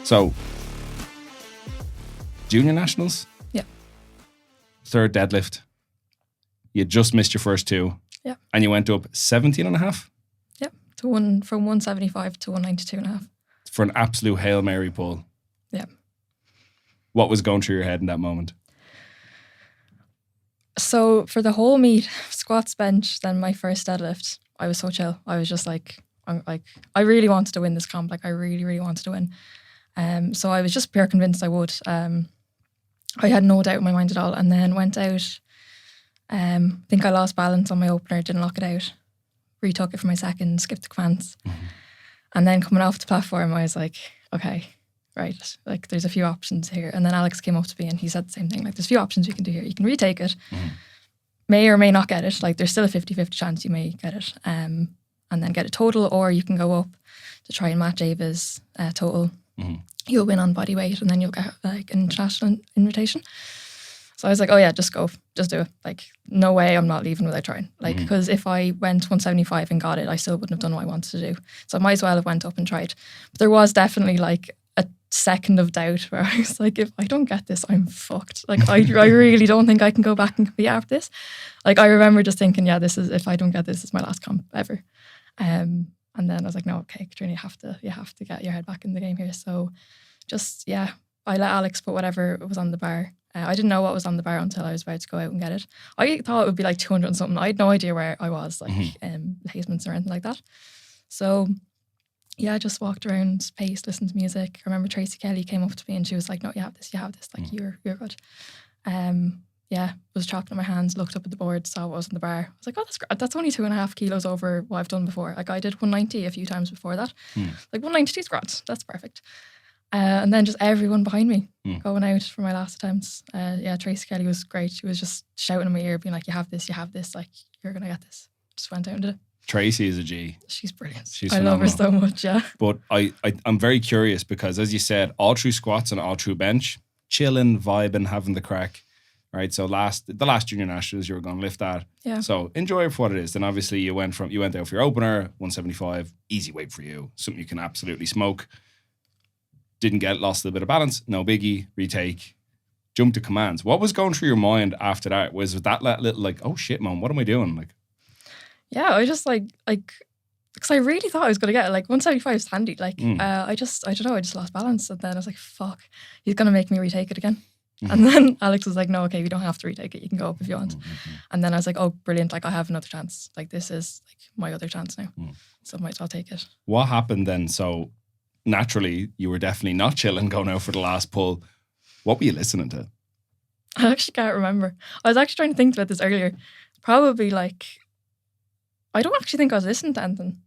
So, junior nationals? Yeah. Third deadlift. You just missed your first two. Yeah. And you went up 17 and a half? Yeah. From 175 to 192 and a half. For an absolute Hail Mary pull. Yeah. What was going through your head in that moment? So for the whole meet, squats, bench, then my first deadlift, I was so chill. I was just like, I really wanted to win this comp. Like I really, really wanted to win. So I was just pure convinced I would. I had no doubt in my mind at all. And then went out. I think I lost balance on my opener, didn't lock it out. Retook it for my second, skipped the commands. Mm-hmm. And then coming off the platform, I was like, okay, right. Like there's a few options here. And then Alex came up to me and he said the same thing. Like there's a few options you can do here. You can retake it, may or may not get it. Like there's still a 50-50 chance you may get it. And then get a total, or you can go up to try and match Ava's total. Mm-hmm. You'll win on body weight and then you'll get like an international invitation. So I was like, oh yeah, just go, just do it. Like, no way I'm not leaving without trying. Like, because if I went 175 and got it, I still wouldn't have done what I wanted to do. So I might as well have went up and tried. But there was definitely like a second of doubt where I was like, if I don't get this, I'm fucked. Like, I really don't think I can go back and compete after this. Like, I remember just thinking, yeah, if I don't get this, it's my last comp ever. And then I was like, no, okay, Catriona, you have to get your head back in the game here. So just, yeah, I let Alex put whatever was on the bar. I didn't know what was on the bar until I was about to go out and get it. I thought it would be like 200 and something. I had no idea where I was, like placements or anything like that. So yeah, I just walked around, paced, listened to music. I remember Tracy Kelly came up to me and she was like, no, you have this. Like you're good. Yeah, was chopping my hands, looked up at the board, saw what was on the bar. I was like, oh, that's great. That's only 2.5 kilos over what I've done before. Like I did 190 a few times before that. Like 192 is grand. That's perfect. And then just everyone behind me going out for my last attempts. Yeah, Tracy Kelly was great. She was just shouting in my ear, being like, you have this, like, you're going to get this. Just went out and did it. Tracy is a G. She's brilliant. She's I love her so much, yeah. But I'm very curious because, as you said, all through squats and all through bench, chilling, vibing, having the crack. Right, so the last junior nationals, you were going to lift that. Yeah. So enjoy it for what it is. Then obviously you went out for your opener, 175, easy weight for you, something you can absolutely smoke. Didn't get, lost a little bit of balance, no biggie, retake, jump to commands. What was going through your mind after that? Was that little like, oh shit, man, what am I doing? Like, yeah, I just like because I really thought I was going to get it. Like 175 is handy. Like I don't know, I just lost balance, and then I was like, fuck, he's going to make me retake it again. And then Alex was like, no, okay, you don't have to retake it. You can go up if you want. And then I was like, oh, brilliant. Like I have another chance. Like this is like my other chance now. So I might as well take it. What happened then? So naturally, you were definitely not chilling going out for the last pull. What were you listening to? I actually can't remember. I was actually trying to think about this earlier. Probably like, I don't actually think I was listening to anything.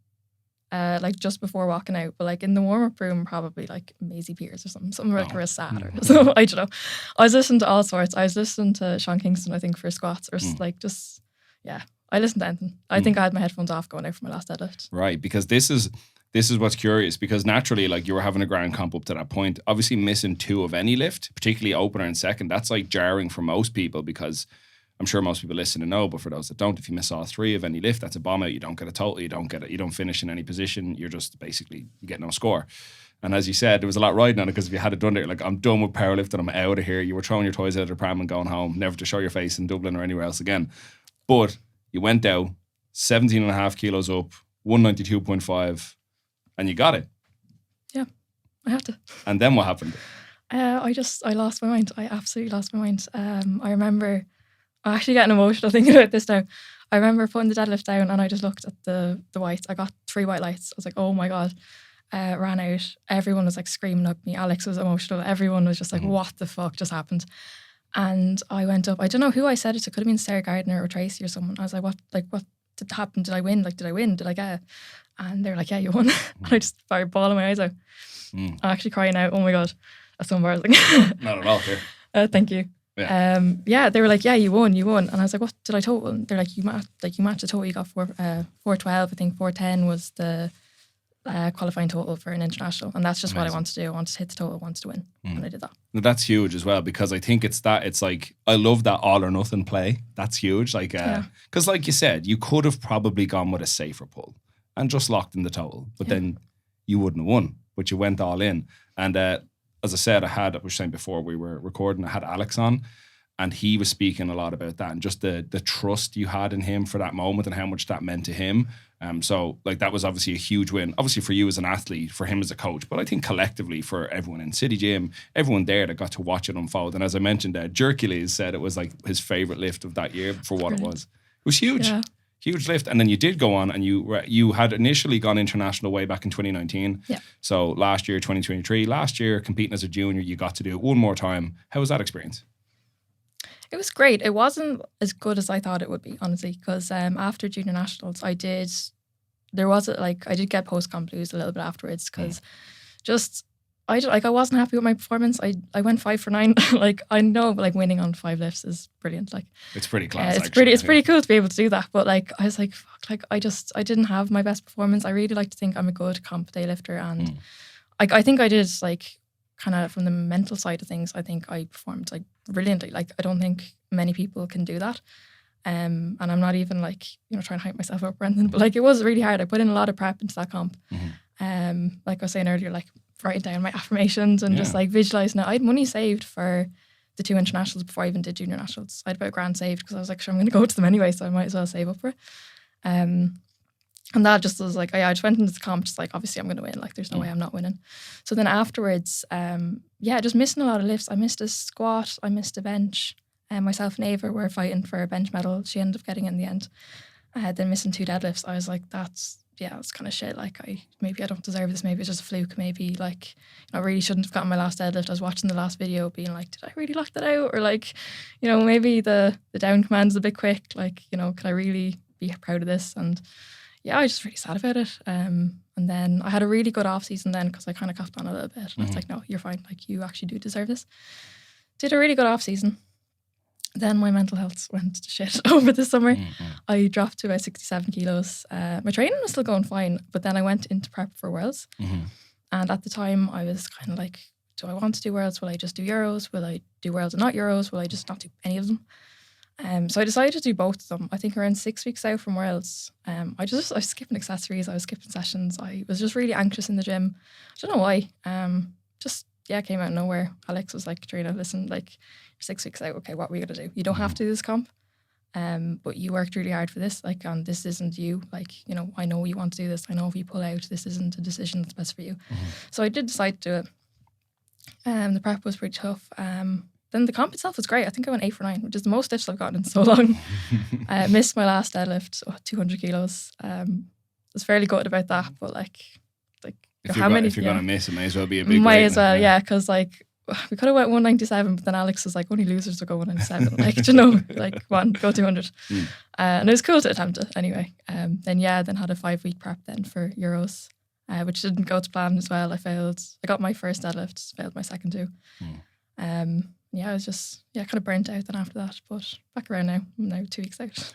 Like just before walking out, but like in the warm-up room, probably like Maisie Peters or something like real sad or so. I don't know. I was listening to all sorts. I was listening to Sean Kingston, I think, for squats or like just, yeah, I listened to anything. I think I had my headphones off going out for my last deadlift. Right, because this is what's curious, because naturally, like you were having a grand comp up to that point, obviously missing 2 of any lift, particularly opener and second, that's like jarring for most people, because I'm sure most people listen and know, but for those that don't, if you miss all 3 of any lift, that's a bomb out. You don't get a total, you don't finish in any position. You're just basically, you get no score. And as you said, there was a lot riding on it, because if you had it done there, like, I'm done with powerlifting, I'm out of here. You were throwing your toys out of the pram and going home, never to show your face in Dublin or anywhere else again. But you went down 17.5 kilos up, 192.5, and you got it. Yeah, I have to. And then what happened? I lost my mind. I absolutely lost my mind. I remember, I'm actually getting emotional thinking about this now. I remember putting the deadlift down and I just looked at the whites. I got 3 white lights. I was like, oh my God. Ran out. Everyone was like screaming at me. Alex was emotional. Everyone was just like, what the fuck just happened? And I went up. I don't know who I said it to. Could have been Sarah Gardner or Tracy or someone. I was like, what did happen? Did I win? Like, did I win? Did I get it? And they were like, yeah, you won. And I just started bawling my eyes out. I'm actually crying out. Oh my God. That's so embarrassing. Not at all, here. Thank you. Yeah. They were like, yeah, you won. And I was like, what did I total? And they're like, you matched the total. You got 412. I think 410 was the qualifying total for an international. And that's just amazing. What I wanted to do. I wanted to hit the total, I wanted to win. And I did that. Now, that's huge as well, because I think it's like, I love that all or nothing play. That's huge. Like, because like you said, you could have probably gone with a safer pull and just locked in the total, but then you wouldn't have won, but you went all in. And as I said, I was saying before we were recording, I had Alex on, and he was speaking a lot about that and just the trust you had in him for that moment and how much that meant to him. So like that was obviously a huge win, obviously for you as an athlete, for him as a coach, but I think collectively for everyone in City Gym, everyone there that got to watch it unfold. And as I mentioned, Jercules said it was like his favorite lift of that year for what it was. It was huge. Yeah. Huge lift. And then you did go on and you had initially gone international way back in 2019. Yeah. So last year, 2023, last year competing as a junior, you got to do it one more time. How was that experience? It was great. It wasn't as good as I thought it would be, honestly, because after junior nationals, I did get post-comp blues a little bit afterwards because I wasn't happy with my performance. I went 5 for 9. Like I know, like winning on 5 lifts is brilliant. Like it's pretty class. It's pretty cool to be able to do that. But like I was like, fuck, like I didn't have my best performance. I really like to think I'm a good comp day lifter, and I think I did like kind of from the mental side of things. I think I performed like brilliantly. Like I don't think many people can do that. And I'm not even like, trying to hype myself up or anything, but like it was really hard. I put in a lot of prep into that comp. Like I was saying earlier, like writing down my affirmations and just like visualizing it. I had money saved for the 2 internationals before I even did junior nationals. I had about $1,000 saved because I was like, sure, I'm going to go to them anyway, so I might as well save up for it. And that just was like, I just went into the comp just like, obviously I'm going to win. Like there's no way I'm not winning. So then afterwards, just missing a lot of lifts. I missed a squat. I missed a bench. Myself and Ava were fighting for a bench medal. She ended up getting it in the end. Then missing 2 deadlifts. I was like, it's kind of shit. Like maybe I don't deserve this. Maybe it's just a fluke. Maybe like, I really shouldn't have gotten my last deadlift. I was watching the last video being like, did I really lock that out? Or like, maybe the down command's a bit quick. Like, can I really be proud of this? And I was just really sad about it. And then I had a really good off season then because I kind of coughed on a little bit. And I was like, no, you're fine. Like you actually do deserve this. Did a really good off season. Then my mental health went to shit over the summer. I dropped to about 67 kilos. My training was still going fine, but then I went into prep for Worlds. And at the time I was kind of like, do I want to do Worlds? Will I just do Euros? Will I do Worlds and not Euros? Will I just not do any of them? So I decided to do both of them. I think around 6 weeks out from Worlds, I was skipping accessories. I was skipping sessions. I was just really anxious in the gym. I don't know why. Came out of nowhere. Alex was like, Catriona, listen, like 6 weeks out, okay, what are we gonna do? You don't have to do this comp, but you worked really hard for this. Like, and this isn't you. Like, I know you want to do this. I know if you pull out, this isn't a decision that's best for you. So I did decide to do it. The prep was pretty tough. Then the comp itself was great. I think I went 8 for 9, which is the most lifts I've gotten in so long. I missed my last deadlift, 200 kilos. I was fairly gutted about that, but if you're going to miss, it may as well be a big might as well, yeah, because like we could have went 197, but then Alex was like, only losers will go 197. Like, come on, go 200. And it was cool to attempt it anyway. Then had a 5-week prep then for Euros, which didn't go to plan as well. I failed. I got my first deadlift, failed my second 2. I was just kind of burnt out then after that, but back around now. I'm now 2 weeks out.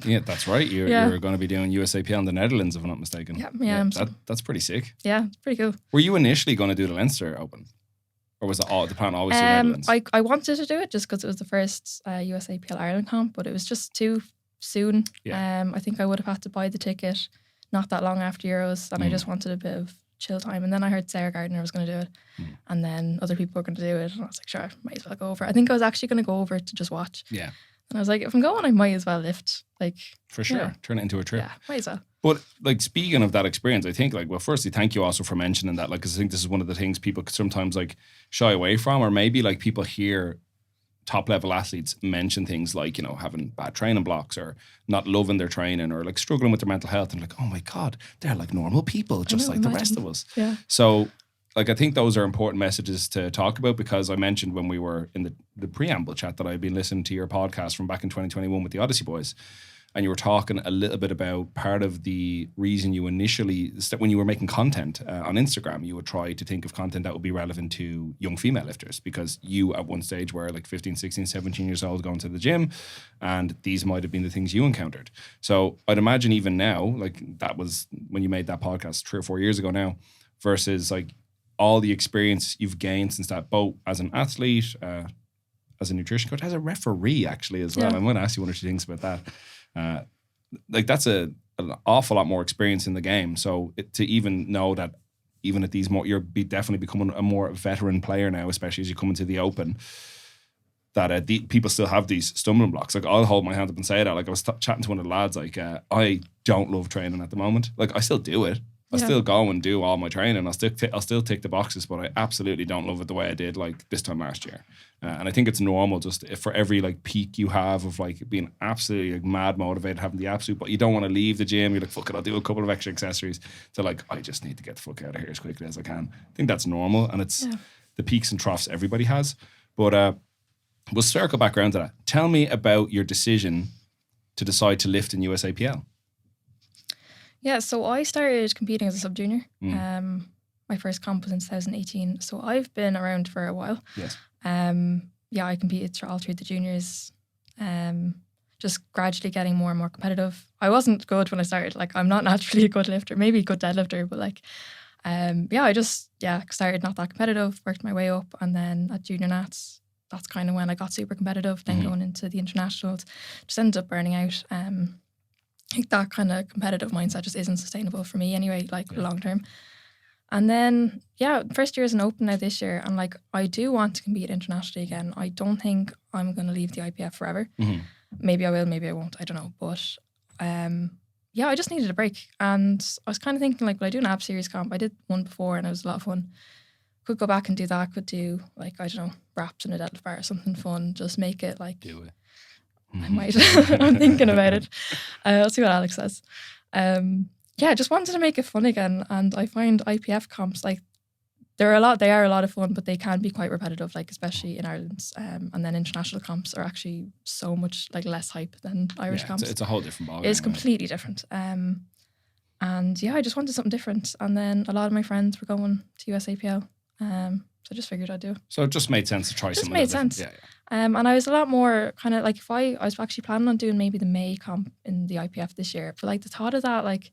Yeah, that's right. You're going to be doing USAPL in the Netherlands, if I'm not mistaken. Yeah. That's pretty sick. Yeah, it's pretty cool. Were you initially going to do the Leinster Open? Or was the plan always to Netherlands? I wanted to do it just because it was the first USAPL Ireland comp, but it was just too soon. I think I would have had to buy the ticket not that long after Euros, and I just wanted a bit of chill time. And then I heard Sarah Gardner was going to do it, and then other people were going to do it, and I was like, sure, might as well go over. I think I was actually going to go over to just watch. Yeah. And I was like, if I'm going, I might as well lift. Like, for sure, turn it into a trip. Yeah, might as well. But like, speaking of that experience, I think firstly, thank you also for mentioning that. Like, 'cause I think this is one of the things people could sometimes like shy away from, or maybe like people hear top level athletes mention things like, having bad training blocks or not loving their training or like struggling with their mental health, and like, oh my God, they're like normal people, just like the rest of us. Yeah. So like, I think those are important messages to talk about, because I mentioned when we were in the preamble chat that I've been listening to your podcast from back in 2021 with the Odyssey Boys. And you were talking a little bit about part of the reason you initially, when you were making content on Instagram, you would try to think of content that would be relevant to young female lifters, because you at one stage were like 15, 16, 17 years old going to the gym, and these might have been the things you encountered. So I'd imagine even now, like that was when you made that podcast 3 or 4 years ago now, versus like all the experience you've gained since that, both as an athlete, as a nutrition coach, as a referee actually as well. I'm going to ask you 1 or 2 things about that. Like that's an awful lot more experience in the game. So to even know that even at these more, definitely becoming a more veteran player now, especially as you come into the Open, that people still have these stumbling blocks. Like, I'll hold my hand up and say that. Like, I was chatting to one of the lads, like, I don't love training at the moment. Like, I still do it. I still go and do all my training. I'll still tick the boxes, but I absolutely don't love it the way I did like this time last year. And I think it's normal just for every like peak you have of like being absolutely like mad motivated, having the absolute, but you don't want to leave the gym. You're like, fuck it, I'll do a couple of extra accessories. So like, I just need to get the fuck out of here as quickly as I can. I think that's normal, and it's the peaks and troughs everybody has. But we'll circle back around to that. Tell me about your decision to decide to lift in USAPL. Yeah, so I started competing as a sub-junior. My first comp was in 2018. So I've been around for a while. Yes. I competed all through the juniors, just gradually getting more and more competitive. I wasn't good when I started. Like, I'm not naturally a good lifter, maybe a good deadlifter, but like, I just started not that competitive, worked my way up, and then at junior nats, that's kind of when I got super competitive. Then going into the internationals, just ended up burning out. I think that kind of competitive mindset just isn't sustainable for me anyway, like long term. And then, first year is an Open now this year. And like, I do want to compete internationally again. I don't think I'm going to leave the IPF forever. Maybe I will, maybe I won't. I don't know. But I just needed a break. And I was kind of thinking, like, will I do an ab series comp? I did one before and it was a lot of fun. Could go back and do that. Could do like, I don't know, wraps in a deadlift bar or something fun. Just make it like... Do it. I might. I'm thinking about it. I'll see what Alex says. Just wanted to make it fun again. And I find IPF comps, like, they are a lot of fun, but they can be quite repetitive, like, especially in Ireland. And then international comps are actually so much like less hype than Irish comps. It's a whole different ballgame. It's completely different. I just wanted something different. And then a lot of my friends were going to USAPL. So I just figured I'd do it. So it just made sense to try something. Just made sense. Yeah. And I was a lot more kind of like, if I was actually planning on doing maybe the May comp in the IPF this year, but like the thought of that, like,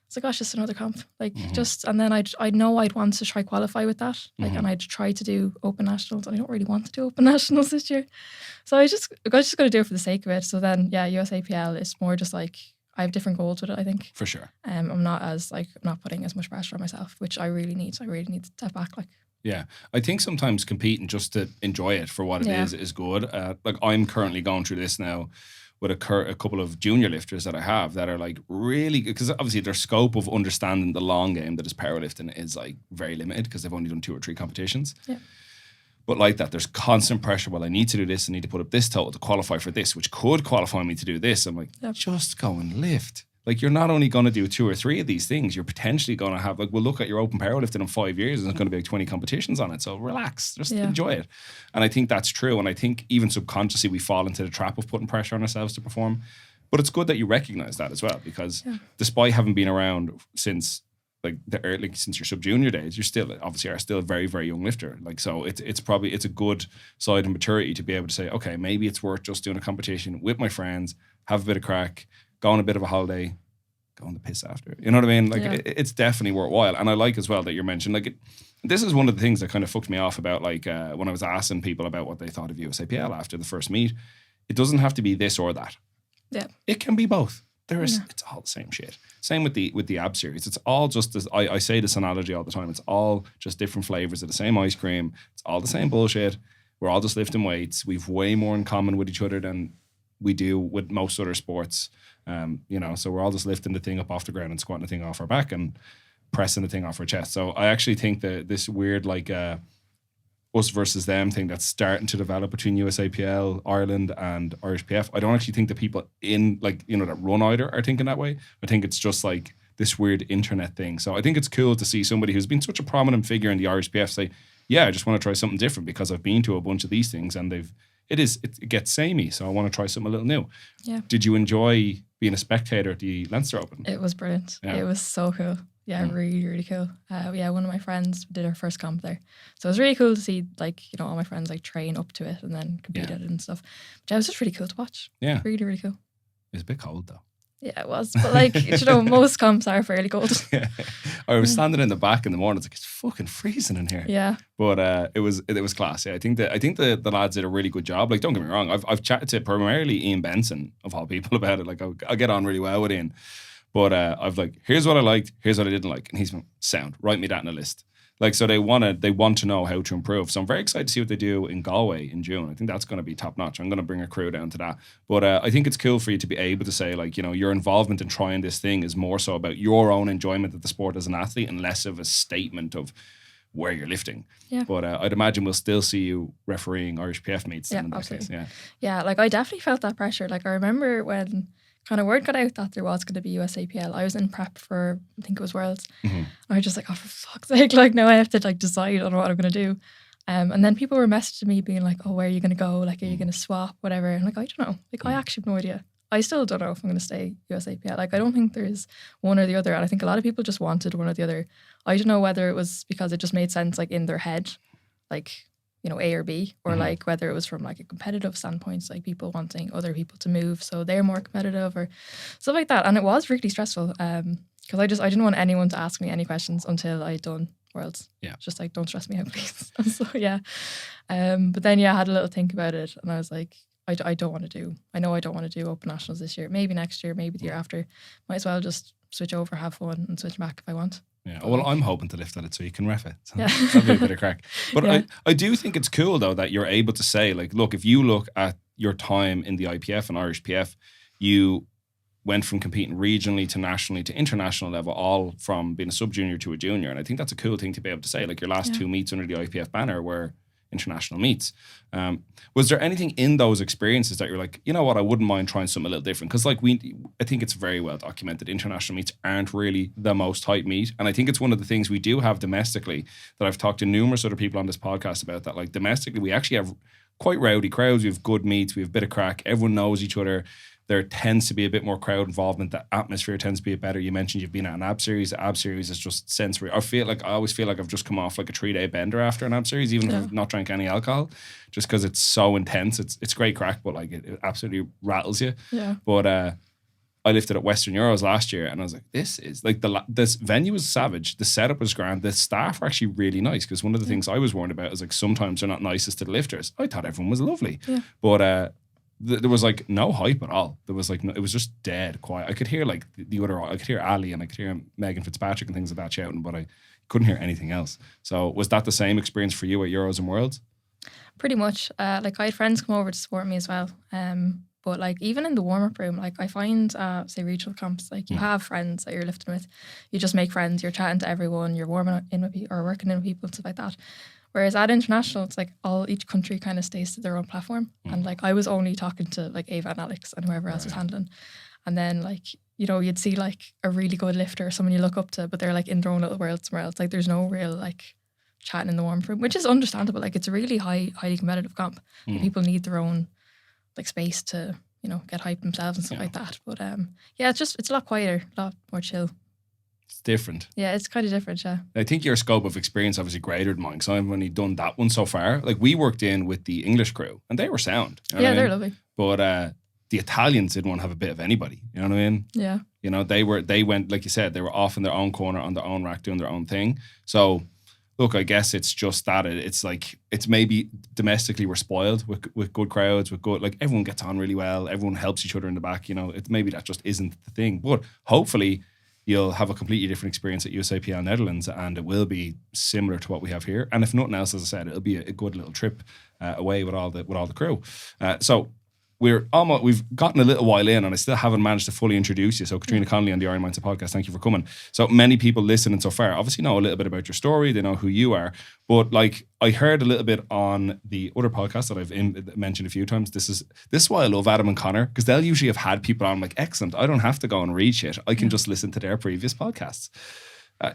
it's like, gosh, just another comp. Like, and then I'd know I'd want to try qualify with that. Like, and I'd try to do Open Nationals, and I don't really want to do Open Nationals this year. So I was just going to do it for the sake of it. So then, USAPL is more just like, I have different goals with it, I think. For sure. I'm not putting as much pressure on myself, which I really need. I really need to step back, like. Yeah, I think sometimes competing just to enjoy it for what it is good. Like, I'm currently going through this now with a couple of junior lifters that I have that are like really, because obviously their scope of understanding the long game that is powerlifting is like very limited because they've only done 2 or 3 competitions. Yeah. But like that, there's constant pressure. Well, I need to do this. I need to put up this total to qualify for this, which could qualify me to do this. I'm like, just go and lift. Like, you're not only going to do 2 or 3 of these things, you're potentially going to have, like, we'll look at your open powerlifting in 5 years and there's going to be like 20 competitions on it. So relax, just enjoy it. And I think that's true. And I think even subconsciously we fall into the trap of putting pressure on ourselves to perform. But it's good that you recognize that as well, because despite having been around since like since your sub-junior days, you're still obviously are still a very, very young lifter. Like, so it's a good side of maturity to be able to say, okay, maybe it's worth just doing a competition with my friends, have a bit of crack, go on a bit of a holiday, go on the piss after. You know what I mean? Like, it's definitely worthwhile. And I like as well that you're mentioning, like, this is one of the things that kind of fucked me off about, like, when I was asking people about what they thought of USAPL after the first meet. It doesn't have to be this or that. Yeah. It can be both. It's all the same shit. Same with the ab series. It's all just this, I say this analogy all the time. It's all just different flavors of the same ice cream. It's all the same bullshit. We're all just lifting weights. We've way more in common with each other than we do with most other sports. So we're all just lifting the thing up off the ground and squatting the thing off our back and pressing the thing off our chest. So I actually think that this weird, like, us versus them thing that's starting to develop between USAPL, Ireland and Irish PF, I don't actually think the people in, like, that run either are thinking that way. I think it's just like this weird internet thing. So I think it's cool to see somebody who's been such a prominent figure in the Irish PF say, I just want to try something different because I've been to a bunch of these things and it gets samey, so I want to try something a little new. Yeah. Did you enjoy being a spectator at the Leinster Open? It was brilliant. Yeah. It was so cool. Yeah, really, really cool. One of my friends did her first comp there. So it was really cool to see, like, all my friends, like, train up to it and then compete at it and stuff. But it was just really cool to watch. Yeah. Really, really cool. It was a bit cold, though. Yeah, it was. But, like, most comps are fairly cold. Yeah. I was standing in the back in the morning. It's like, it's fucking freezing in here. Yeah. But it was class. Yeah, I think the lads did a really good job. Like, don't get me wrong. I've chatted to primarily Ian Benson, of all people, about it. Like, I get on really well with Ian. But I've like, here's what I liked, here's what I didn't like. And he's been sound, write me that in a list. Like, so they want to know how to improve. So I'm very excited to see what they do in Galway in June. I think that's going to be top notch. I'm going to bring a crew down to that. But I think it's cool for you to be able to say, like, you know, your involvement in trying this thing is more so about your own enjoyment of the sport as an athlete and less of a statement of where you're lifting. Yeah. But I'd imagine we'll still see you refereeing Irish PF meets. Yeah, in that absolutely. case. Yeah, like I definitely felt that pressure. Like I remember when kind of word got out that there was going to be USAPL. I was in prep for, I think it was Worlds. Mm-hmm. I was just like, oh, for fuck's sake, like now I have to like decide on what I'm going to do. And then people were messaging me being like, oh, where are you going to go? Like, are you going to swap, whatever? And like, I don't know. Like, I actually have no idea. I still don't know if I'm going to stay USAPL. Like, I don't think there's one or the other. And I think a lot of people just wanted one or the other. I don't know whether it was because it just made sense like in their head, like, you know, A or B, or like whether it was from like a competitive standpoint, like people wanting other people to move so they're more competitive or stuff like that. And it was really stressful because I didn't want anyone to ask me any questions until I'd done Worlds. Yeah. Just like, don't stress me out, please. So yeah. But then I had a little think about it and I was like, I don't want to do Open Nationals this year. Maybe next year, maybe the year after. Might as well just switch over, have fun and switch back if I want. Yeah, well, I'm hoping to lift at it so you can ref it. So yeah. that'll be a bit of crack. But yeah. I do think it's cool, though, that you're able to say, like, look, if you look at your time in the IPF and Irish PF, you went from competing regionally to nationally to international level, all from being a sub-junior to a junior. And I think that's a cool thing to be able to say. Like, your last two meets under the IPF banner were international meets. Was there anything in those experiences that you're like, you know what, I wouldn't mind trying something a little different? Because like I think it's very well documented, international meets aren't really the most hype meet. And I think it's one of the things we do have domestically that I've talked to numerous other people on this podcast about, that like domestically we actually have quite rowdy crowds. We have good meets, we have a bit of crack, everyone knows each other. There tends to be a bit more crowd involvement. The atmosphere tends to be better. You mentioned you've been at an AB series. The AB series is just sensory. I always feel like I've just come off like a 3-day bender after an AB series, even if I've not drank any alcohol, just because it's so intense. It's great crack, but like it absolutely rattles you. Yeah. But I lifted at Western Euros last year, and I was like, this is like this venue was savage. The setup was grand. The staff are actually really nice, because one of the things I was warned about is like sometimes they're not nicest to the lifters. I thought everyone was lovely, but there was like no hype at all. There was like it was just dead quiet. I could hear like I could hear Ali and I could hear Megan Fitzpatrick and things like that shouting, but I couldn't hear anything else. So was that the same experience for you at Euros and Worlds? Pretty much. Like I had friends come over to support me as well. But like even in the warm-up room, like I find say regional comps, like you have friends that you're lifting with. You just make friends, you're chatting to everyone, you're warming in with people or working in with people and stuff like that. Whereas at international, it's like each country kind of stays to their own platform. And like I was only talking to like Ava and Alex and whoever else was handling. And then like, you know, you'd see like a really good lifter, someone you look up to, but they're like in their own little world somewhere else. Like there's no real like chatting in the warm room, which is understandable. Like it's a really highly competitive comp. Like, people need their own like space to, you know, get hyped themselves and stuff like that. But it's a lot quieter, a lot more chill. It's different. Yeah, it's kind of different, yeah. I think your scope of experience obviously greater than mine, because I've only done that one so far. Like we worked in with the English crew and they were sound. You know what I mean? They're lovely. But the Italians didn't want to have a bit of anybody. You know what I mean? Yeah. You know, they went, like you said, they were off in their own corner on their own rack doing their own thing. So look, I guess it's just that it's like, it's maybe domestically we're spoiled with good crowds, with good, like everyone gets on really well. Everyone helps each other in the back. You know, it's maybe that just isn't the thing, but hopefully you'll have a completely different experience at USAPL Netherlands, and it will be similar to what we have here. And if nothing else, as I said, it'll be a good little trip away with all the crew. So we've gotten a little while in, and I still haven't managed to fully introduce you. So Catriona Connolly on the Iron Mindset podcast, thank you for coming. So many people listening so far obviously know a little bit about your story. They know who you are. But like I heard a little bit on the other podcast that I've mentioned a few times. This is why I love Adam and Connor, because they'll usually have had people on like, excellent, I don't have to go and read shit. I can just listen to their previous podcasts.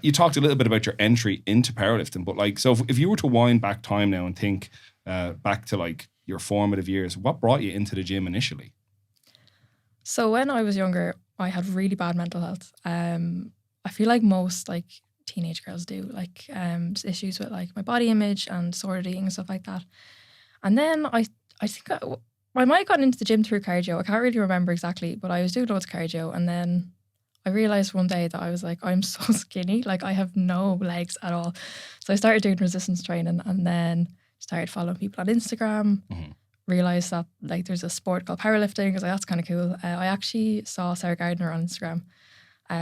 You talked a little bit about your entry into powerlifting, but like, so if you were to wind back time now and think back to like your formative years, what brought you into the gym initially? So when I was younger, I had really bad mental health. I feel like most like teenage girls do, like just issues with like my body image and disordered eating and stuff like that. And then I think I might have gotten into the gym through cardio. I can't really remember exactly, but I was doing loads of cardio, and then I realized one day that I was like, I'm so skinny, like I have no legs at all. So I started doing resistance training, and then started following people on Instagram. Realized that like there's a sport called powerlifting. I was like, that's kind of cool. I actually saw Sarah Gardner on Instagram,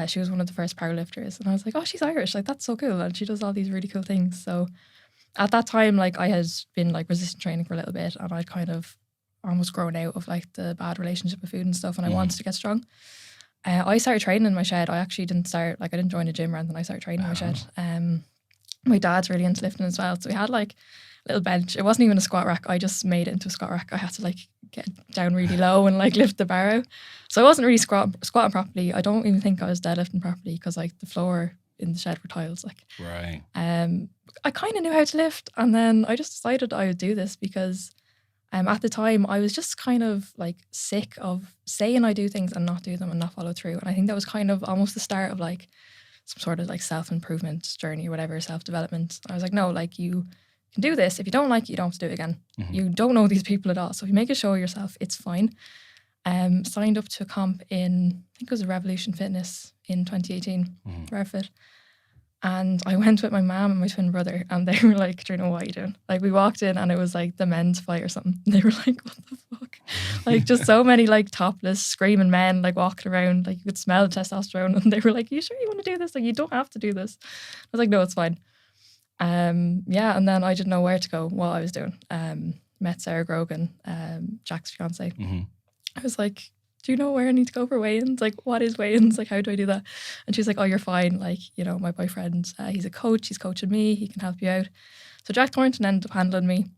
She was one of the first powerlifters, and I was like, oh, she's Irish, like that's so cool, and she does all these really cool things. So at that time, like I had been like resistance training for a little bit, and I'd kind of almost grown out of like the bad relationship with food and stuff, and I wanted to get strong. I started training in my shed. I actually didn't start, like I didn't join a gym or anything. I started training in my shed. My dad's really into lifting as well, so we had like a little bench. It wasn't even a squat rack. I just made it into a squat rack. I had to like get down really low and like lift the bar out. So I wasn't really squatting properly. I don't even think I was deadlifting properly because like the floor in the shed were tiles. Like, Right. I kind of knew how to lift, and then I just decided I would do this because at the time I was just kind of like sick of saying I do things and not do them and not follow through. And I think that was kind of almost the start of like some sort of like self-improvement journey or whatever, self-development. I was like, no, like you can do this. If you don't like it, you don't have to do it again. You don't know these people at all. So if you make a show of yourself, it's fine. Signed up to a comp in, I think it was Revolution Fitness in 2018, RevFit. And I went with my mom and my twin brother, and they were like, Catriona, what are you doing? Like we walked in and it was like the men's fight or something. And they were like, what the fuck? Like just so many like topless screaming men like walking around, like you could smell the testosterone. And they were like, you sure you want to do this? Like you don't have to do this. I was like, no, it's fine. Yeah, and then I didn't know where to go, what I was doing. Met Sarah Grogan, Jack's fiance. I was like, do you know where I need to go for weigh-ins? Like, what is weigh-ins? Like, how do I do that? And she's like, oh, you're fine. Like, you know, my boyfriend, he's a coach. He's coaching me. He can help you out. So Jack Thornton ended up handling me.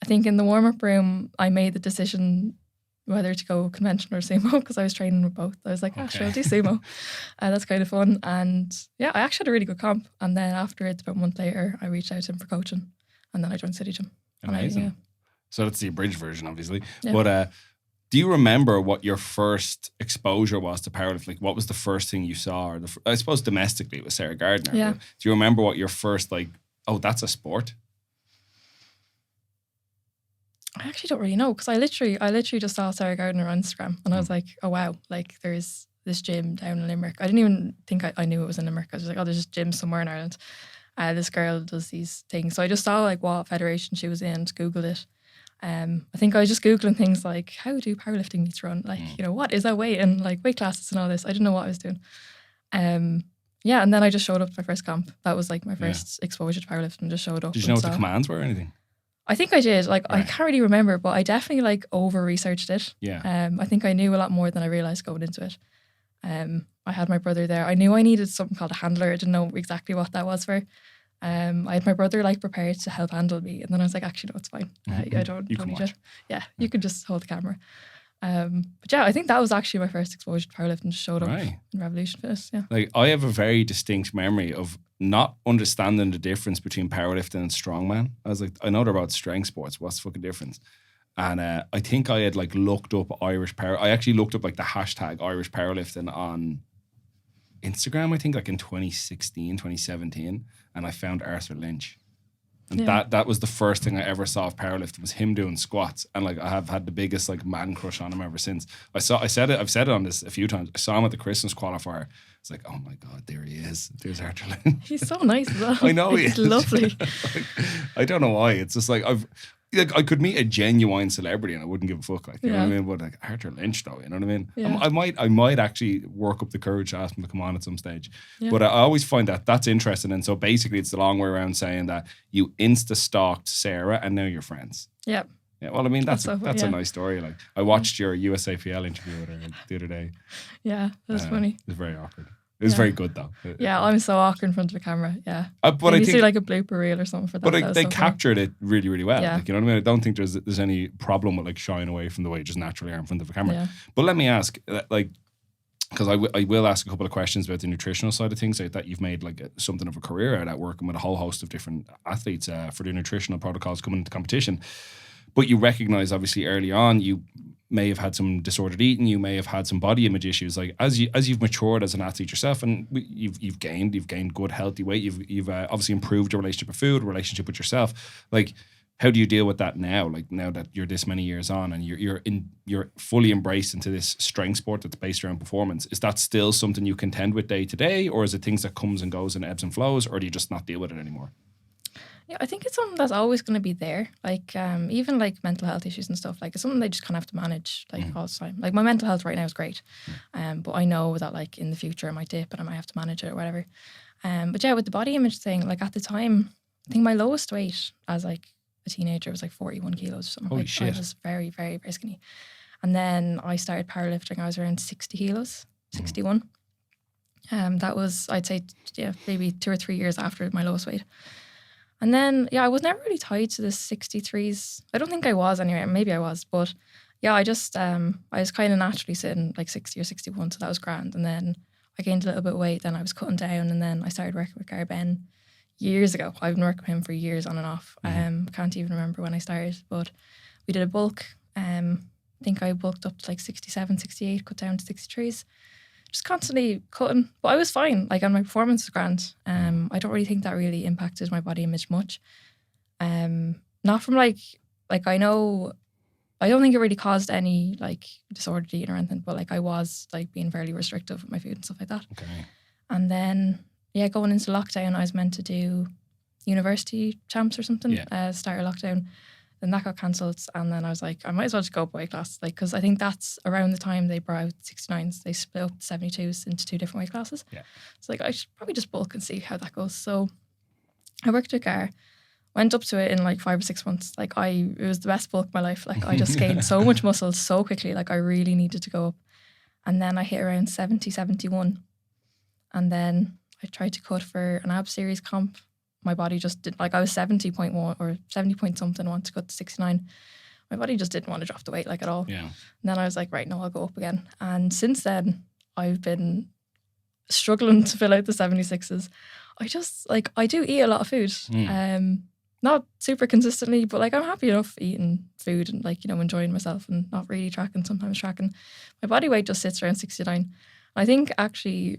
I think in the warm-up room, I made the decision whether to go convention or sumo because I was training with both. I was like, sure, I'll do sumo. That's kind of fun. And yeah, I actually had a really good comp. And then afterwards, about a month later, I reached out to him for coaching. And then I joined City Gym. Amazing. So that's the abridged version, obviously. Yeah. But do you remember what your first exposure was to powerlifting? Like, what was the first thing you saw? Or I suppose domestically it was Sarah Gardner. Yeah. Do you remember what your first, like, oh, that's a sport? I actually don't really know because I literally just saw Sarah Gardner on Instagram and I was like, oh wow, like there's this gym down in Limerick. I didn't even think I knew it was in Limerick. I was like, oh, there's this gym somewhere in Ireland. This girl does these things. So I just saw like what federation she was in, Googled it. I think I was just Googling things like, how do powerlifting meets run? Like, you know, what is that weight and like weight classes and all this. I didn't know what I was doing. Yeah, and then I just showed up to my first comp. That was like my first exposure to powerlifting, just showed up. Did you know what the commands were or anything? I think I did. Like, I can't really remember, but I definitely like over-researched it. Yeah. I think I knew a lot more than I realised going into it. I had my brother there. I knew I needed something called a handler. I didn't know exactly what that was for. I had my brother like prepared to help handle me, and then I was like, actually, no, it's fine. I don't need it. Yeah, you could just hold the camera. But yeah, I think that was actually my first exposure to powerlifting. Just showed up in Revolution Fitness. Yeah, like I have a very distinct memory of not understanding the difference between powerlifting and strongman. I was like, I know they're about strength sports. What's the fucking difference? And I think I had like looked up Irish power. I actually looked up like the hashtag Irish powerlifting on Instagram, I think like in 2016, 2017. And I found Arthur Lynch. And that was the first thing I ever saw of powerlifting was him doing squats. And like I have had the biggest like man crush on him ever since. I've said it on this a few times. I saw him at the Christmas qualifier. It's like, oh my God, there he is. There's Arthur Lynch. He's so nice as well. I know he He's is. lovely. Like, I don't know why. It's just like I could meet a genuine celebrity and I wouldn't give a fuck. Like, you know what I mean? But like Arthur Lynch, though, you know what I mean? Yeah. I might actually work up the courage to ask him to come on at some stage. Yeah. But I always find that's interesting. And so basically, it's the long way around saying that you insta stalked Sarah and now you're friends. Yeah. Yeah. Well, I mean, that's a nice story. Like, I watched your USAPL interview with her the other day. Yeah, that was funny. It was very awkward. It was very good though. Yeah, I'm so awkward in front of a camera. Yeah, but I think see like a blooper reel or something for that. But they captured it really, really well. Yeah. Like, you know what I mean? I don't think there's any problem with like shying away from the way you just naturally are in front of a camera. Yeah. But let me ask, like, because I will ask a couple of questions about the nutritional side of things, like that you've made like something of a career out at working with a whole host of different athletes for the nutritional protocols coming into competition. But you recognize obviously early on you may have had some disordered eating, you may have had some body image issues. Like as you've matured as an athlete yourself, and you've gained good healthy weight. You've obviously improved your relationship with food, relationship with yourself. Like, how do you deal with that now? Like now that you're this many years on and you're fully embraced into this strength sport that's based around performance. Is that still something you contend with day to day, or is it things that comes and goes and ebbs and flows, or do you just not deal with it anymore? Yeah, I think it's something that's always going to be there. Like, even like mental health issues and stuff. Like, it's something they just kind of have to manage like all the time. Like, my mental health right now is great, but I know that like in the future it might dip and I might have to manage it or whatever. But yeah, with the body image thing, like at the time, I think my lowest weight as like a teenager was like 41 kilos or something. Holy like, shit. I was very, very, very skinny. And then I started powerlifting. I was around 60 kilos, 61. That was, I'd say, yeah, maybe 2 or 3 years after my lowest weight. And then, yeah, I was never really tied to the 63s. I don't think I was anyway. Maybe I was. But yeah, I was kind of naturally sitting like 60 or 61. So that was grand. And then I gained a little bit of weight. Then I was cutting down. And then I started working with Gar Ben years ago. I've been working with him for years on and off. Can't even remember when I started. But we did a bulk. I think I bulked up to like 67, 68, cut down to 63s. Just constantly cutting, but I was fine. Like, and my performance was grand. I don't really think that really impacted my body image much. Not from like I know, I don't think it really caused any like disordered eating or anything. But like I was like being fairly restrictive with my food and stuff like that. Okay. And then yeah, going into lockdown, I was meant to do university champs or something. Yeah. Start of lockdown. Then that got cancelled, and then I was like, I might as well just go up weight class, like, because I think that's around the time they brought out 69s. They split up 72s into 2 different weight classes. Yeah. So like, I should probably just bulk and see how that goes. So I worked with Gar, went up to it in like 5 or 6 months. Like it was the best bulk of my life. Like I just gained so much muscle so quickly. Like I really needed to go up, and then I hit around 70, 71, and then I tried to cut for an ab series comp. My body just didn't, like I was 70.1 or 70 point something, I wanted to cut to 69. My body just didn't want to drop the weight like at all. Yeah. And then I was like, right, no, I'll go up again. And since then, I've been struggling to fill out the 76s. I do eat a lot of food. Not super consistently, but like I'm happy enough eating food and like, enjoying myself and not really tracking, sometimes tracking. My body weight just sits around 69. I think actually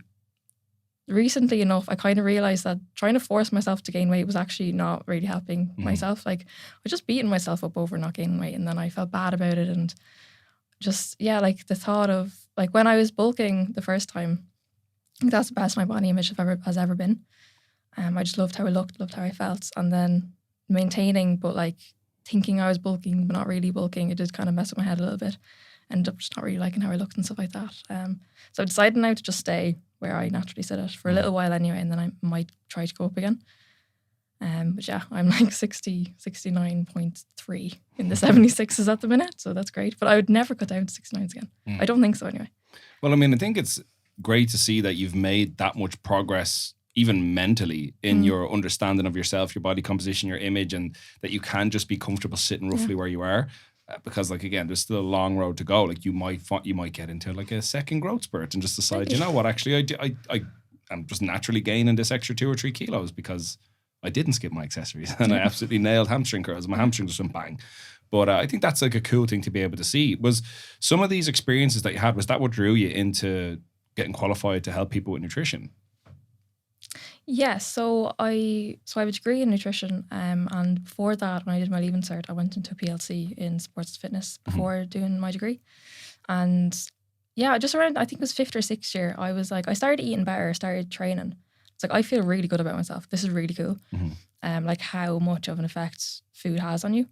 recently enough, I kind of realised that trying to force myself to gain weight was actually not really helping myself. Like I was just beating myself up over not gaining weight, and then I felt bad about it. And just, yeah, like the thought of like when I was bulking the first time, I think that's the best my body image has ever been. I just loved how I looked, loved how I felt. And then maintaining, but like thinking I was bulking, but not really bulking, it did kind of mess with my head a little bit. Ended up just not really liking how I looked and stuff like that. So I decided now to just stay where I naturally sit at for a little while anyway, and then I might try to go up again. But yeah, I'm like 69.3 in the 76s at the minute, so that's great. But I would never cut down to 69s again. I don't think so anyway. Well, I mean, I think it's great to see that you've made that much progress, even mentally, in your understanding of yourself, your body composition, your image, and that you can just be comfortable sitting roughly where you are. Because like, again, there's still a long road to go. Like you might get into like a second growth spurt and just decide, you know what, actually I'm just naturally gaining this extra 2 or 3 kilos because I didn't skip my accessories and I absolutely nailed hamstring curls. My hamstring just went bang. But I think that's like a cool thing to be able to see. Was some of these experiences that you had, was that what drew you into getting qualified to help people with nutrition? Yeah, so I have a degree in nutrition, and before that, when I did my Leaving Cert, I went into a PLC in sports and fitness before doing my degree. And yeah, just around, I think it was 5th or 6th year, I was like, I started eating better, started training. It's like, I feel really good about myself. This is really cool. Like how much of an effect food has on you.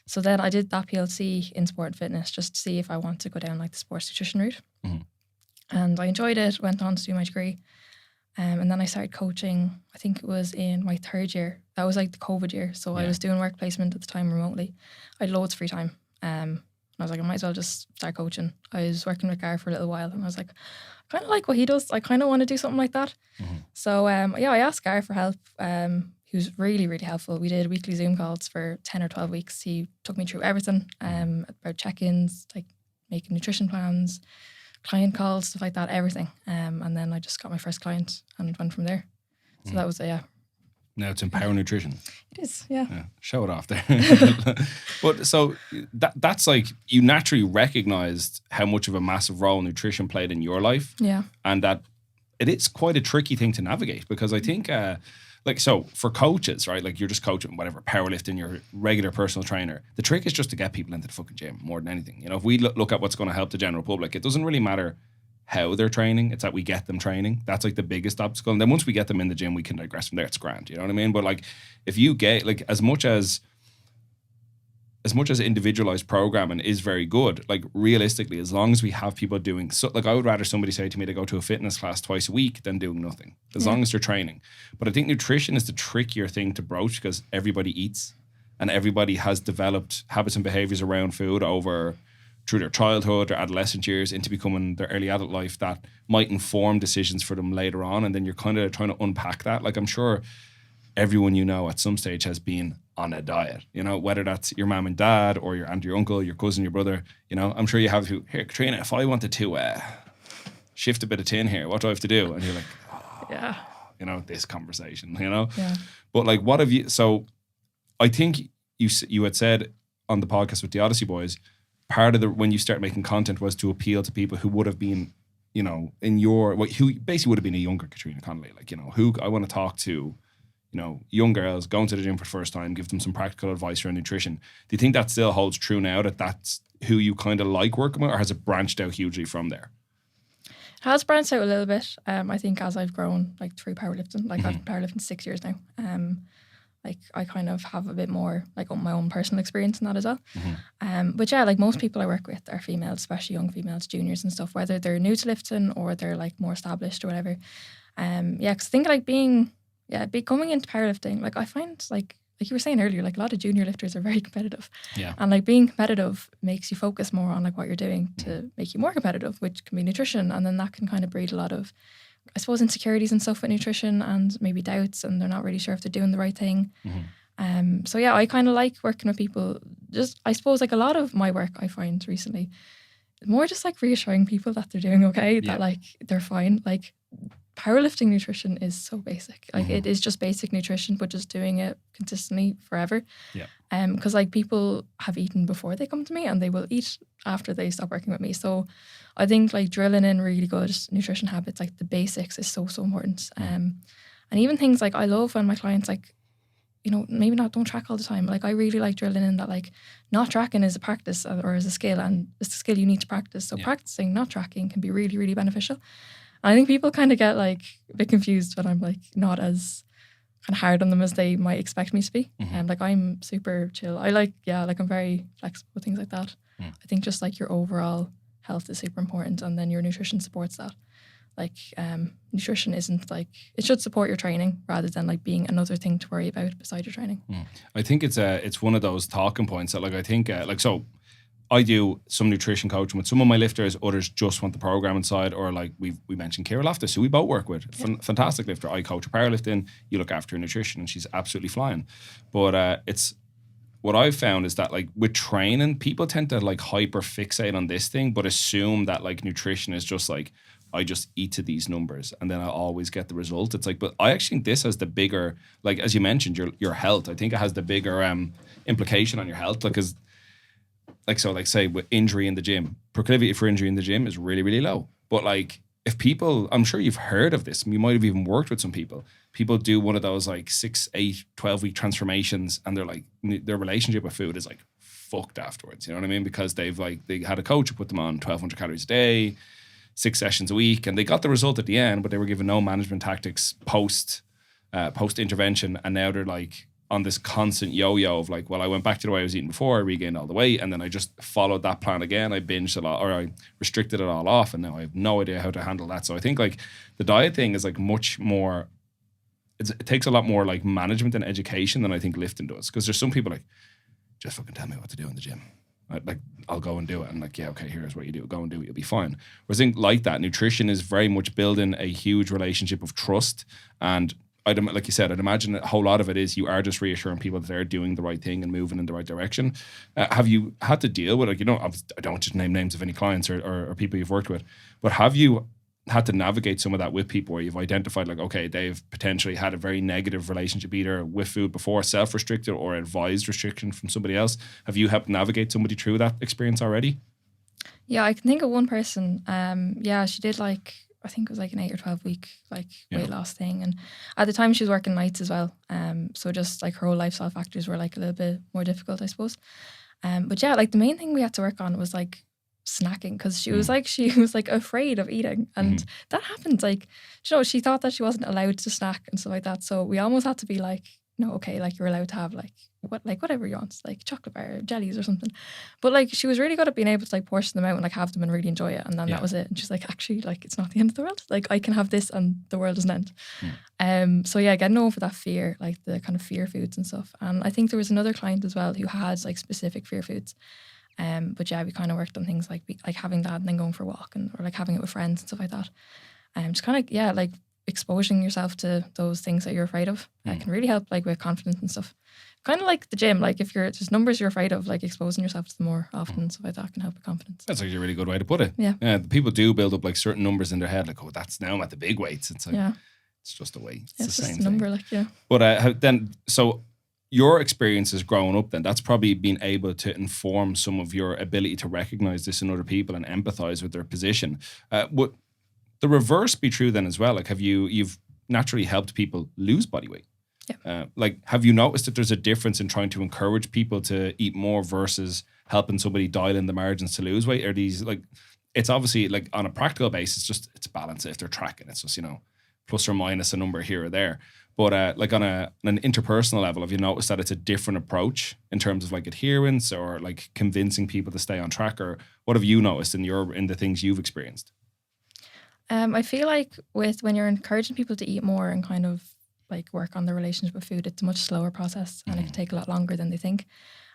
So then I did that PLC in sport and fitness just to see if I want to go down like the sports nutrition route. And I enjoyed it, went on to do my degree. And then I started coaching, I think it was in my 3rd year. That was like the COVID year. So I was doing work placement at the time remotely. I had loads of free time. And I was like, I might as well just start coaching. I was working with Gar for a little while, and I was like, I kind of like what he does. I kind of want to do something like that. So yeah, I asked Gar for help. He was really, really helpful. We did weekly Zoom calls for 10 or 12 weeks. He took me through everything about check-ins, like making nutrition plans, client calls, stuff like that, everything. And then I just got my first client and went from there. So that was, yeah. Now it's Empower Nutrition. It is, yeah. Show it off there. But so that's like, you naturally recognized how much of a massive role nutrition played in your life. Yeah. And that it is quite a tricky thing to navigate, because I think, like, so for coaches, right, like you're just coaching, whatever, powerlifting, your regular personal trainer. The trick is just to get people into the fucking gym more than anything. You know, if we look at what's going to help the general public, it doesn't really matter how they're training. It's that we get them training. That's like the biggest obstacle. And then once we get them in the gym, we can digress from there. It's grand. You know what I mean? But like, if you get like as much as individualized programming is very good, like realistically, as long as we have people doing so, like I would rather somebody say to me to go to a fitness class twice a week than doing nothing, as long as they're training. But I think nutrition is the trickier thing to broach because everybody eats and everybody has developed habits and behaviors around food over through their childhood, their adolescent years into becoming their early adult life that might inform decisions for them later on. And then you're kind of trying to unpack that. Like I'm sure everyone you know at some stage has been on a diet, you know, whether that's your mom and dad or your aunt, your uncle, your cousin, your brother, you know, I'm sure you have to, here, Catriona, if I wanted to shift a bit of tin here, what do I have to do? And you're like, Yeah. you know, this conversation, you know? Yeah. But like, what have you, so I think you had said on the podcast with the Odyssey Boys, part of when you start making content was to appeal to people who would have been, you know, who basically would have been a younger Catriona Connolly, like, you know, who I want to talk to, you know, young girls going to the gym for the first time, give them some practical advice around nutrition. Do you think that still holds true now, that that's who you kind of like working with, or has it branched out hugely from there? It has branched out a little bit. I think as I've grown like through powerlifting, like I've been powerlifting 6 years now. Like I kind of have a bit more like my own personal experience in that as well. But yeah, like most people I work with are females, especially young females, juniors and stuff, whether they're new to lifting or they're like more established or whatever. Yeah, because I think like becoming into powerlifting, like I find like you were saying earlier, like a lot of junior lifters are very competitive. Yeah. And like being competitive makes you focus more on like what you're doing to make you more competitive, which can be nutrition. And then that can kind of breed a lot of, I suppose, insecurities and stuff with nutrition and maybe doubts, and they're not really sure if they're doing the right thing. So yeah, I kind of like working with people. Just, I suppose like a lot of my work I find recently, more just like reassuring people that they're doing okay, that like they're fine. Like powerlifting nutrition is so basic. Like it is just basic nutrition, but just doing it consistently forever. Yeah. Because like people have eaten before they come to me and they will eat after they stop working with me. So I think like drilling in really good nutrition habits, like the basics, is so important. And even things like I love when my clients like, you know, maybe don't track all the time. Like I really like drilling in that like not tracking is a practice or is a skill, and it's a skill you need to practice. So practicing not tracking can be really, really beneficial. And I think people kind of get like a bit confused when I'm like not as kind of hard on them as they might expect me to be. Like I'm super chill. I like, like I'm very flexible with things like that. I think just like your overall health is super important, and then your nutrition supports that. Like nutrition isn't like, it should support your training rather than like being another thing to worry about beside your training. I think it's one of those talking points that like I think like, so I do some nutrition coaching with some of my lifters. Others just want the programming side, or like we mentioned Ciara Loftus, who we both work with, fantastic lifter. I coach her powerlifting, you look after her nutrition, and she's absolutely flying. But it's what I've found is that like with training, people tend to like hyper fixate on this thing, but assume that like nutrition is just like, I just eat to these numbers and then I always get the result. It's like, but I actually think this has the bigger, like as you mentioned, your health. I think it has the bigger implication on your health, because like, so like say with injury in the gym, proclivity for injury in the gym is really, really low. But like if people, I'm sure you've heard of this, you might have even worked with some people do one of those like 6, 8, 12 week transformations, and they're like, their relationship with food is like fucked afterwards. You know what I mean? Because they had a coach who put them on 1,200 calories a day, 6 sessions a week, and they got the result at the end, but they were given no management tactics post intervention, and now they're like on this constant yo-yo of like, well, I went back to the way I was eating before, I regained all the weight, and then I just followed that plan again. I binged a lot, or I restricted it all off, and now I have no idea how to handle that. So I think like the diet thing is like much more, it takes a lot more like management and education than I think lifting does, because there's some people like, just fucking tell me what to do in the gym. Like I'll go and do it, and like, yeah, okay, here's what you do, go and do it, you'll be fine. Whereas I think like that, nutrition is very much building a huge relationship of trust. And like you said, I'd imagine a whole lot of it is you are just reassuring people that they're doing the right thing and moving in the right direction. Have you had to deal with, like, you know, I don't just name names of any clients or people you've worked with, but have you had to navigate some of that with people where you've identified like, okay, they've potentially had a very negative relationship either with food before, self-restricted or advised restriction from somebody else? Have you helped navigate somebody through that experience already? Yeah, I can think of one person. She did like, I think it was like an 8 or 12 week like weight loss thing, and at the time she was working nights as well. So just like her whole lifestyle factors were like a little bit more difficult, I suppose. But yeah, like the main thing we had to work on was like snacking because she was like afraid of eating, and that happened. Like, you know, she thought that she wasn't allowed to snack and stuff like that. So we almost had to be like, no, okay, like you're allowed to have like whatever you want, like chocolate bar, jellies or something. But like she was really good at being able to like portion them out and like have them and really enjoy it. And then that was it. And she's like, actually, like it's not the end of the world. Like I can have this and the world doesn't end. So yeah, getting over that fear, like the kind of fear foods and stuff. And I think there was another client as well who had like specific fear foods. But yeah, we kind of worked on things like having that and then going for a walk or like having it with friends and stuff like that. Just kind of like exposing yourself to those things that you're afraid of can really help like with confidence and stuff. Kind of like the gym, like if there's numbers you're afraid of, like exposing yourself to them more often and stuff like that can help with confidence. That's actually a really good way to put it. Yeah. People do build up like certain numbers in their head, like, oh, that's now I'm at the big weights. It's like, it's just a weight. It's the same just a number, thing. But so your experiences growing up then, that's probably been able to inform some of your ability to recognize this in other people and empathize with their position. Would the reverse be true then as well? Like you've naturally helped people lose body weight? Yeah. Like, have you noticed that there's a difference in trying to encourage people to eat more versus helping somebody dial in the margins to lose weight? Are these like, it's obviously like on a practical basis, it's balance if they're tracking. It's just, you know, plus or minus a number here or there. But like on an interpersonal level, have you noticed that it's a different approach in terms of like adherence or like convincing people to stay on track? Or what have you noticed in the things you've experienced? I feel like when you're encouraging people to eat more and kind of like work on the relationship with food, it's a much slower process and it can take a lot longer than they think.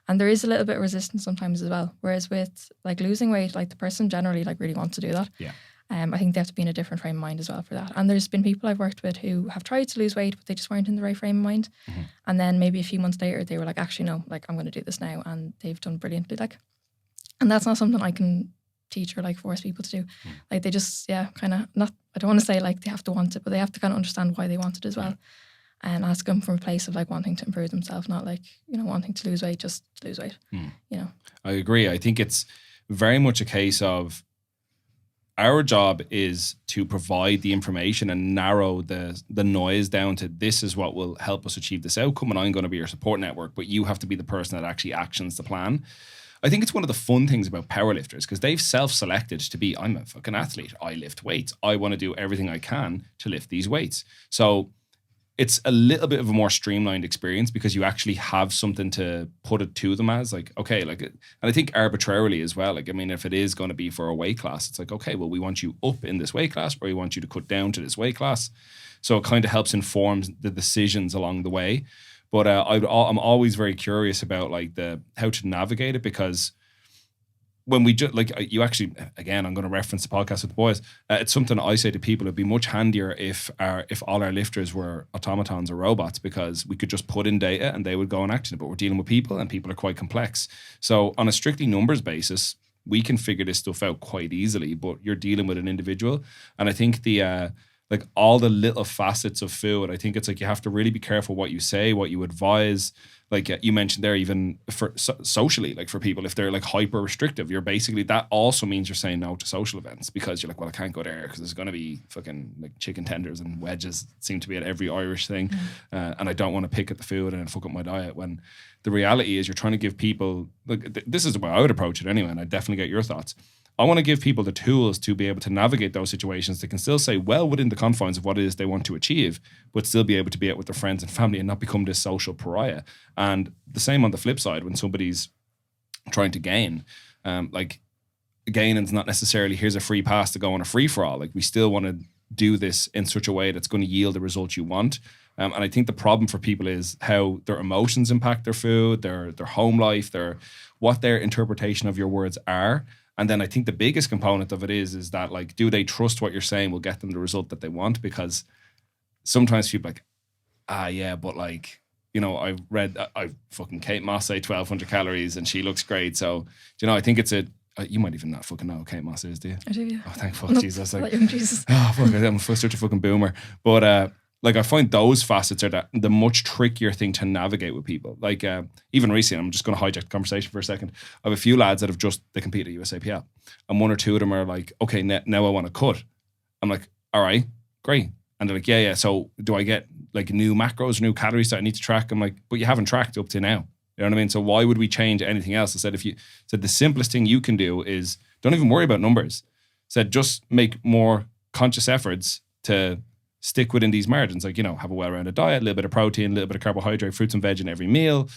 And there is a little bit of resistance sometimes as well. Whereas with like losing weight, like the person generally like really wants to do that. Yeah. I think they have to be in a different frame of mind as well for that. And there's been people I've worked with who have tried to lose weight, but they just weren't in the right frame of mind. And then maybe a few months later, they were like, actually, no, like I'm going to do this now. And they've done brilliantly. Like, and that's not something I can teach or like force people to do. Like they just, kind of not, I don't want to say like they have to want it, but they have to kind of understand why they want it as well. And ask them from a place of like wanting to improve themselves, not like, you know, wanting to lose weight, just to lose weight, you know. I agree. I think it's very much a case of our job is to provide the information and narrow the noise down to this is what will help us achieve this outcome, and I'm going to be your support network, but you have to be the person that actually actions the plan. I think it's one of the fun things about powerlifters because they've self-selected to be, I'm a fucking athlete. I lift weights. I want to do everything I can to lift these weights. So it's a little bit of a more streamlined experience because you actually have something to put it to them as like, okay, like, and I think arbitrarily as well. Like, I mean, if it is going to be for a weight class, it's like, okay, well, we want you up in this weight class or we want you to cut down to this weight class. So it kind of helps inform the decisions along the way. But I'm always very curious about like how to navigate it because when we just like you actually, again, I'm going to reference the podcast with the boys. It's something I say to people: it'd be much handier if all our lifters were automatons or robots because we could just put in data and they would go and action it. But we're dealing with people and people are quite complex. So on a strictly numbers basis, we can figure this stuff out quite easily. But you're dealing with an individual, and I think like all the little facets of food, I think it's like you have to really be careful what you say, what you advise. Like you mentioned there, even for socially, like for people, if they're like hyper restrictive, you're basically, that also means you're saying no to social events because you're like, well, I can't go there because there's going to be fucking like chicken tenders and wedges seem to be at every Irish thing. And I don't want to pick at the food and fuck up my diet, when the reality is you're trying to give people, like this is the way I would approach it anyway. And I definitely get your thoughts. I want to give people the tools to be able to navigate those situations. They can still say well within the confines of what it is they want to achieve, but still be able to be out with their friends and family and not become this social pariah. And the same on the flip side, when somebody's trying to gain, like gaining's not necessarily here's a free pass to go on a free for all. Like we still want to do this in such a way that's going to yield the result you want. And I think the problem for people is how their emotions impact their food, their home life, what their interpretation of your words are. And then I think the biggest component of it is that, like, do they trust what you're saying will get them the result that they want? Because sometimes people are like, yeah, but like, you know, I fucking Kate Moss say 1,200 calories and she looks great. So, you know, I think it's you might even not fucking know who Kate Moss is, do you? I do, yeah. Oh, thank fuck, Nope, Jesus. Like, young Jesus. Oh, fuck, I'm such a fucking boomer. But, like I find those facets are the much trickier thing to navigate with people. Like even recently, I'm just going to hijack the conversation for a second. I have a few lads that they compete at USAPL, and one or two of them are like, okay, now I want to cut. I'm like, all right, great. And they're like, yeah. So do I get like new macros, new calories that I need to track? I'm like, but you haven't tracked up to now. You know what I mean? So why would we change anything else? I said, the simplest thing you can do is don't even worry about numbers. I said, just make more conscious efforts to stick within these margins. Like, have a well-rounded diet, a little bit of protein, a little bit of carbohydrate, fruits and veg in every meal.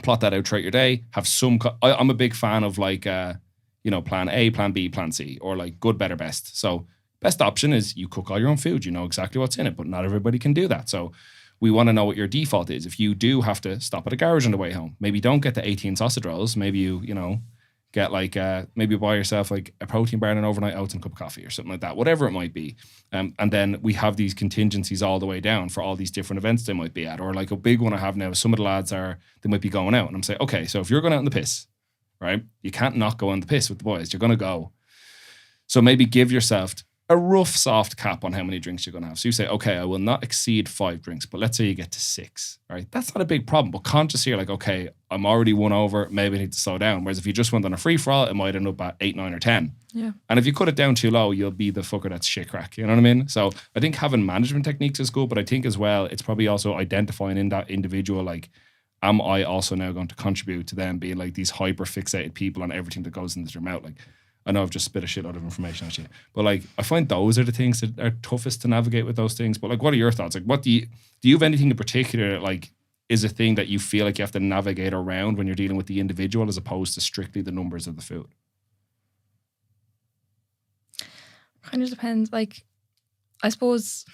Plot that out throughout your day. Have some, I'm a big fan of like, plan A, plan B, plan C, or like good, better, best. So best option is you cook all your own food. You know exactly what's in it, but not everybody can do that. So we want to know what your default is. If you do have to stop at a garage on the way home, maybe don't get the 18 sausage rolls. Maybe you get like, maybe buy yourself like a protein bar and an overnight oats and a cup of coffee or something like that, whatever it might be. And then we have these contingencies all the way down for all these different events they might be at. Or like a big one I have now, some of the lads they might be going out and I'm saying, okay, so if you're going out on the piss, right, you can't not go on the piss with the boys. You're going to go. So maybe give yourself a rough soft cap on how many drinks you're going to have. So you say, okay, I will not exceed 5 drinks, but let's say you get to 6, right? That's not a big problem, but consciously you're like, okay, I'm already 1 over, maybe I need to slow down. Whereas if you just went on a free for all, it might end up at 8, 9 or 10. Yeah. And if you cut it down too low, you'll be the fucker that's shit crack. You know what I mean? So I think having management techniques is good, but I think as well, it's probably also identifying in that individual, like, am I also now going to contribute to them being like these hyper fixated people on everything that goes into their mouth? Like, I know I've just spit a shitload of information at you, but like, I find those are the things that are toughest to navigate with those things. But like, what are your thoughts? Like, what do you have anything in particular, like, is a thing that you feel like you have to navigate around when you're dealing with the individual as opposed to strictly the numbers of the food? Kind of depends. Like, I suppose,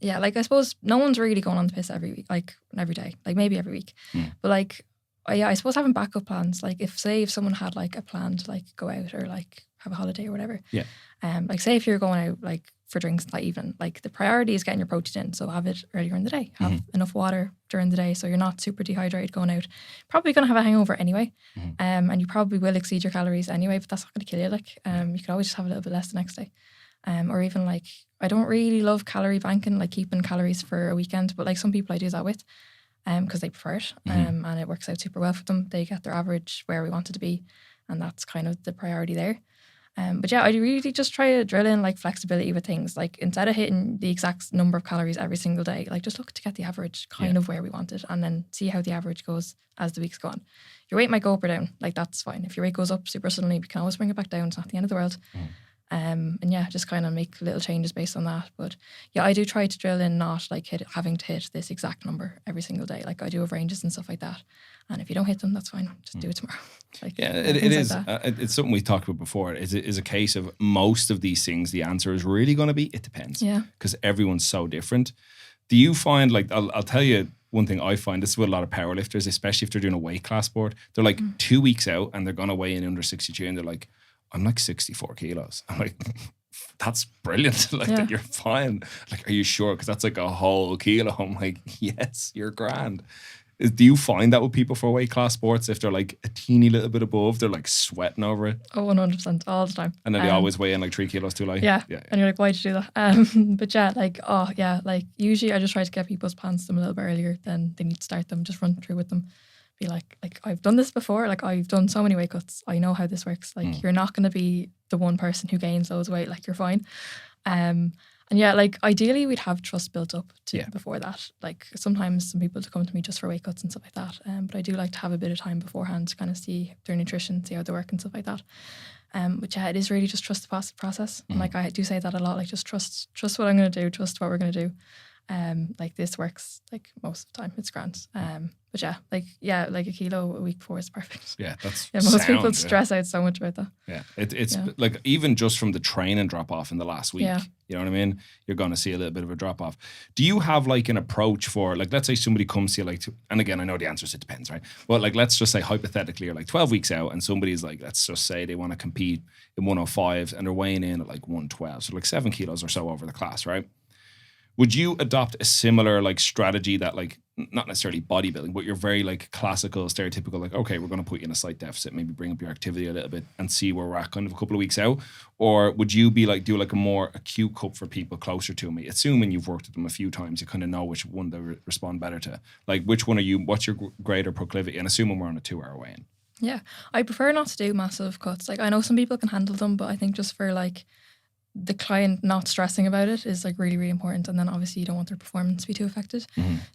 yeah, like, I suppose no one's really going on the piss every week, like every day, like maybe every week. But like, I suppose having backup plans, like if someone had like a plan to like go out or like have a holiday or whatever. Yeah. Like say if you're going out like for drinks that evening, like the priority is getting your protein in. So have it earlier in the day. Have enough water during the day so you're not super dehydrated going out. Probably going to have a hangover anyway. And you probably will exceed your calories anyway, but that's not going to kill you. Like you can always just have a little bit less the next day. Or even like, I don't really love calorie banking, like keeping calories for a weekend, but like some people I do that with. Because they prefer it and it works out super well for them. They get their average where we want it to be, and that's kind of the priority there. But yeah, I really just try to drill in like flexibility with things. Like instead of hitting the exact number of calories every single day, like just look to get the average kind of where we want it and then see how the average goes as the weeks go on. Your weight might go up or down, like that's fine. If your weight goes up super suddenly, we can always bring it back down. It's not the end of the world. And yeah, just kind of make little changes based on that. But yeah, I do try to drill in not like having to hit this exact number every single day. Like I do have ranges and stuff like that. And if you don't hit them, that's fine. Just do it tomorrow. Like, yeah, it is. Like it's something we talked about before. Is a case of most of these things, the answer is really going to be, it depends. Yeah. Because everyone's so different. Do you find, like, I'll tell you one thing I find, this is with a lot of powerlifters, especially if they're doing a weight class sport. They're like 2 weeks out and they're going to weigh in under 62 and they're like, I'm like 64 kilos. I'm like, that's brilliant. Like that you're fine. Like, are you sure? Because that's like a whole kilo. I'm like, yes, you're grand. Do you find that with people for weight class sports? If they're like a teeny little bit above, they're like sweating over it? Oh, 100%, all the time. And then they always weigh in like 3 kilos too light? Yeah. And you're like, why'd you do that? But yeah, like, oh yeah, like usually I just try to get people's plans to them a little bit earlier than they need to start them. Just run through with them. Be like I've done this before, like I've done so many weight cuts, I know how this works. Like you're not going to be the one person who gains loads of weight, like you're fine. And yeah, like ideally we'd have trust built up before that. Like sometimes some people come to me just for weight cuts and stuff like that, but I do like to have a bit of time beforehand to kind of see their nutrition, see how they work and stuff like that. But yeah, it is really just trust the process. And like I do say that a lot, like just trust what I'm going to do, trust what we're going to do. Like this works like most of the time, it's grand. But yeah, like a kilo a week before is perfect. Yeah, that's most people stress out so much about that. Yeah, it's like even just from the training drop off in the last week, you know what I mean? You're going to see a little bit of a drop off. Do you have like an approach for, like, let's say somebody comes to you like, and again, I know the answer is it depends, right? But like, let's just say hypothetically, you're like 12 weeks out and somebody's like, let's just say they want to compete in 105 and they're weighing in at like 112, so like 7 kilos or so over the class, right? Would you adopt a similar like strategy that, like, not necessarily bodybuilding, but you're very like classical, stereotypical, like, okay, we're going to put you in a slight deficit, maybe bring up your activity a little bit and see where we're at kind of a couple of weeks out? Or would you be like, do like a more acute cup for people closer to me? Assuming you've worked with them a few times, you kind of know which one they respond better to. Like, which one are you, what's your greater proclivity? And assuming we're on a 2-hour weigh-in. Yeah, I prefer not to do massive cuts. Like I know some people can handle them, but I think just for like the client not stressing about it is like really, really important. And then obviously you don't want their performance to be too affected.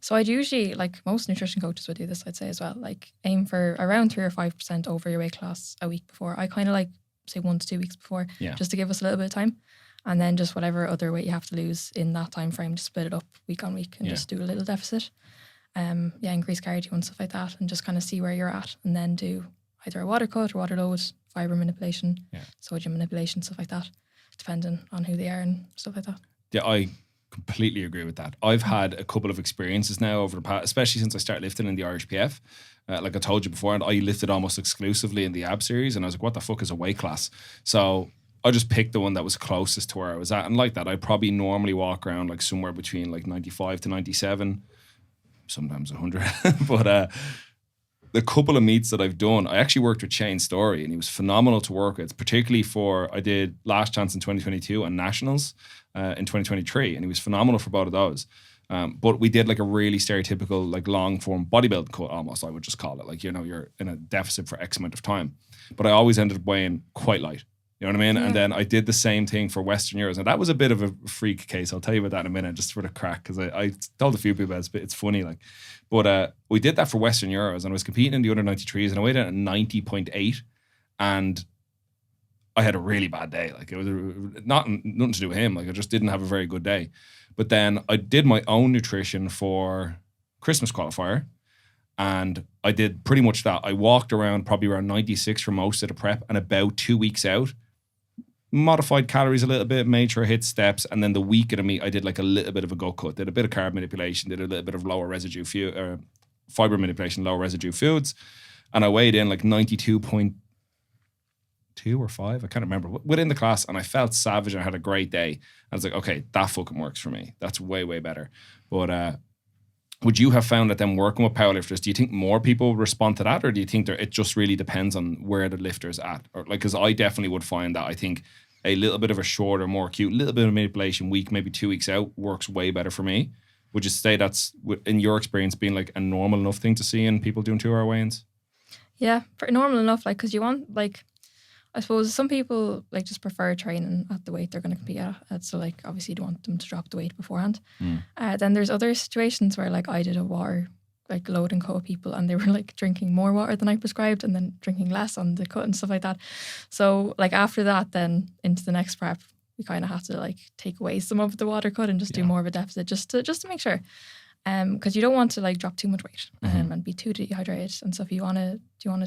So I'd usually, like most nutrition coaches would do this, I'd say as well, like aim for around 3 or 5% over your weight class a week before. I kind of like say 1 to 2 weeks before, just to give us a little bit of time. And then just whatever other weight you have to lose in that time frame, just split it up week on week and just do a little deficit. Increase cardio and stuff like that, and just kind of see where you're at, and then do either a water cut or water load, fiber manipulation, sodium manipulation, stuff like that, depending on who they are and stuff like that. Yeah, I completely agree with that. I've had a couple of experiences now over the past, especially since I started lifting in the Irish PF. Like I told you before, and I lifted almost exclusively in the ab series, and I was like, what the fuck is a weight class? So I just picked the one that was closest to where I was at. And like that, I'd probably normally walk around like somewhere between like 95 to 97, sometimes 100. But the couple of meets that I've done, I actually worked with Shane Story, and he was phenomenal to work with, particularly I did Last Chance in 2022 and Nationals in 2023, and he was phenomenal for both of those. But we did like a really stereotypical, like long form bodybuilding cut almost, I would just call it. Like, you know, you're in a deficit for X amount of time. But I always ended up weighing quite light. You know what I mean? Yeah. And then I did the same thing for Western Euros. And that was a bit of a freak case. I'll tell you about that in a minute, just for the crack, because I told a few people about it. It's funny. Like, but we did that for Western Euros, and I was competing in the under 93s, and I weighed in at 90.8, and I had a really bad day. Like, it was nothing to do with him. Like, I just didn't have a very good day. But then I did my own nutrition for Christmas qualifier, and I did pretty much that. I walked around probably around 96 for most of the prep, and about 2 weeks out, modified calories a little bit, made sure I hit steps, and then the week of the meet, I did like a little bit of a gut cut, did a bit of carb manipulation, did a little bit of lower residue fiber manipulation, lower residue foods, and I weighed in like 92.2 or 5, I can't remember, within the class, and I felt savage, and I had a great day. I was like, okay, that fucking works for me. That's way, way better. But would you have found that then working with powerlifters, do you think more people respond to that, or do you think it just really depends on where the lifter's at? Or like, because I definitely would find that I think a little bit of a shorter, more acute, little bit of manipulation week, maybe 2 weeks out, works way better for me. Would you say that's, in your experience, being like a normal enough thing to see in people doing 2 hour weigh-ins? Yeah, pretty normal enough. Like, because you want, like, I suppose some people like just prefer training at the weight they're going to compete at. So like, obviously you don't want them to drop the weight beforehand. Then there's other situations where like I did a water like load and cut with people, and they were like drinking more water than I prescribed, and then drinking less on the cut and stuff like that. So like after that, then into the next prep, we kind of have to like take away some of the water cut and just do more of a deficit just to make sure. Because you don't want to like drop too much weight and be too dehydrated and stuff. You want it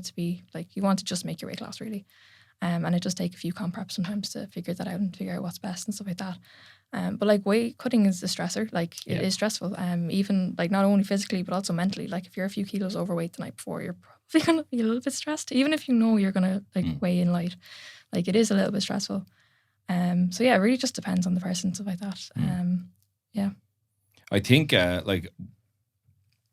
to be like, you want to just make your weight loss really. And it does take a few comp preps sometimes to figure that out and figure out what's best and stuff like that. But like weight cutting is a stressor. Like it is stressful. Even like not only physically but also mentally. Like if you're a few kilos overweight the night before, you're probably gonna be a little bit stressed. Even if you know you're gonna like weigh in light, like it is a little bit stressful. So yeah, it really just depends on the person, stuff like that. Yeah. I think like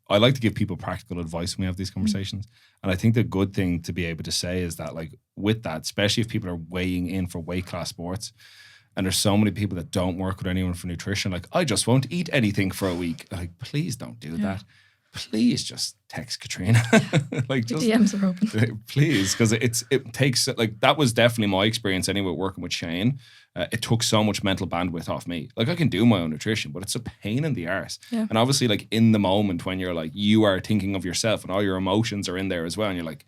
I like to give people practical advice when we have these conversations. And I think the good thing to be able to say is that like with that, especially if people are weighing in for weight class sports, and there's so many people that don't work with anyone for nutrition, like I just won't eat anything for a week. Like, please don't do that. Please just text Catriona. Like just, DMs are open. Please, because it takes, like, that was definitely my experience anyway working with Shane. It took so much mental bandwidth off me. Like I can do my own nutrition, but it's a pain in the arse. Yeah. And obviously like in the moment when you're like, you are thinking of yourself and all your emotions are in there as well. And you're like,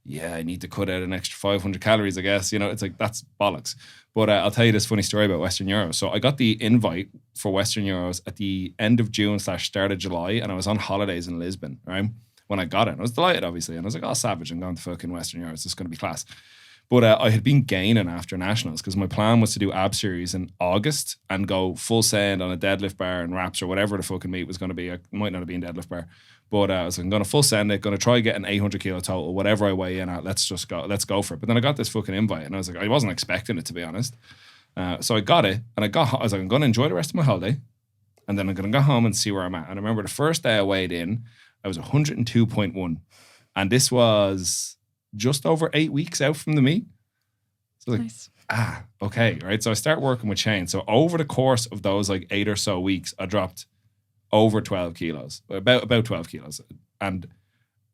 yeah, I need to cut out an extra 500 calories, I guess. You know, it's like, that's bollocks. But I'll tell you this funny story about Western Euros. So I got the invite for Western Euros at the end of June / start of July, and I was on holidays in Lisbon, right? When I got it, I was delighted, obviously. And I was like, oh, savage, I'm going to fucking Western Euros. It's going to be class. But I had been gaining after nationals because my plan was to do ab series in August and go full send on a deadlift bar and wraps or whatever the fucking meet was going to be. I might not have been deadlift bar, but I was like, I'm going to full send it, going to try get an 800 kilo total, whatever I weigh in at. Let's go for it. But then I got this fucking invite and I was like, I wasn't expecting it, to be honest. So I got it and I was like, I'm going to enjoy the rest of my holiday and then I'm going to go home and see where I'm at. And I remember the first day I weighed in, I was 102.1, and this was just over 8 weeks out from the meet. So like, nice. Okay, right. So I start working with Shane. So over the course of those like 8 or so weeks, I dropped over 12 kilos, about 12 kilos. And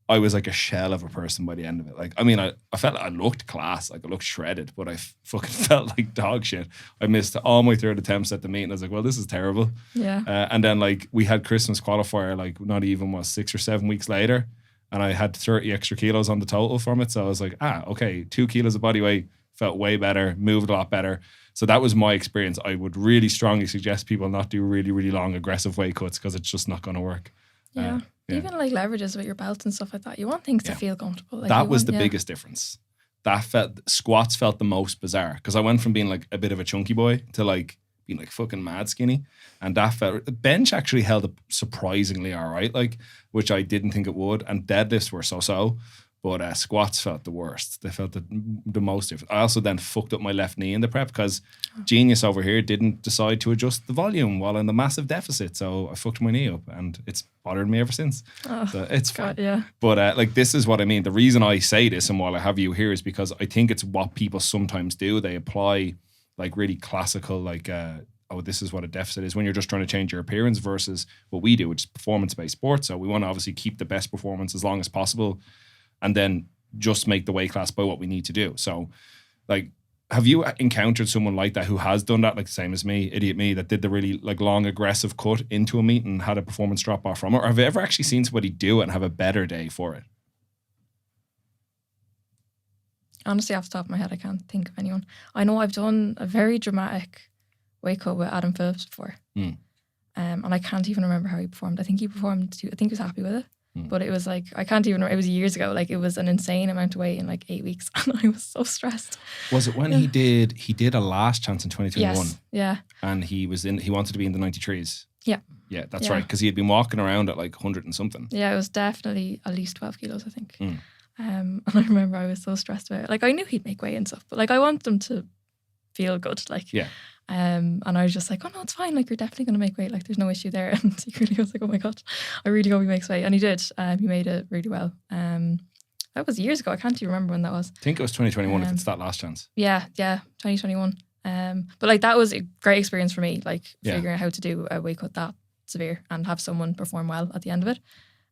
I was like a shell of a person by the end of it. Like, I mean, I felt I looked class, like I looked shredded, but I fucking felt like dog shit. I missed all my third attempts at the meet, and I was like, well, this is terrible. Yeah. And then like we had Christmas qualifier, like not even 6 or 7 weeks later, and I had 30 extra kilos on the total from it. So I was like, okay, 2 kilos of body weight, felt way better, moved a lot better. So that was my experience. I would really strongly suggest people not do really, really long aggressive weight cuts because it's just not going to work. Yeah. Yeah. Even like leverages with your belts and stuff like that. You want things to feel comfortable. Like that was the biggest difference. Squats felt the most bizarre because I went from being like a bit of a chunky boy to like being like fucking mad skinny, and that felt. Bench actually held up surprisingly all right, like, which I didn't think it would, and deadlifts were so. But squats felt the worst. They felt the most different. I also then fucked up my left knee in the prep because genius over here didn't decide to adjust the volume while in the massive deficit. So I fucked my knee up, and it's bothered me ever since. So it's fine. Yeah. But like, this is what I mean. The reason I say this and while I have you here is because I think it's what people sometimes do. They apply like really classical, like, this is what a deficit is when you're just trying to change your appearance versus what we do, which is performance-based sports. So we want to obviously keep the best performance as long as possible, and then just make the weight class by what we need to do. So, like, have you encountered someone like that who has done that, like the same as me, idiot me, that did the really like long aggressive cut into a meet and had a performance drop off from it? Or have you ever actually seen somebody do it and have a better day for it? Honestly, off the top of my head, I can't think of anyone. I know I've done a very dramatic weight cut with Adam Phillips before. And I can't even remember how he performed. I think he was happy with it. But it was like, I can't even remember. It was years ago. Like, it was an insane amount of weight in like 8 weeks. And I was so stressed. Was it when he did a last chance in 2021? Yes. Yeah. And he wanted to be in the 93s. Yeah. Yeah, that's right. Because he had been walking around at like 100 and something. Yeah, it was definitely at least 12 kilos, I think. And I remember I was so stressed about it. Like, I knew he'd make weight and stuff, but like, I want them to feel good. Like, yeah. And I was just like, oh no, it's fine. Like, you're definitely going to make weight. Like, there's no issue there. And secretly I was like, oh my God, I really hope he makes weight. And he did. He made it really well. That was years ago. I can't even remember when that was. I think it was 2021 if it's that last chance. Yeah, 2021. But like, that was a great experience for me, like figuring out how to do a weight cut that severe and have someone perform well at the end of it.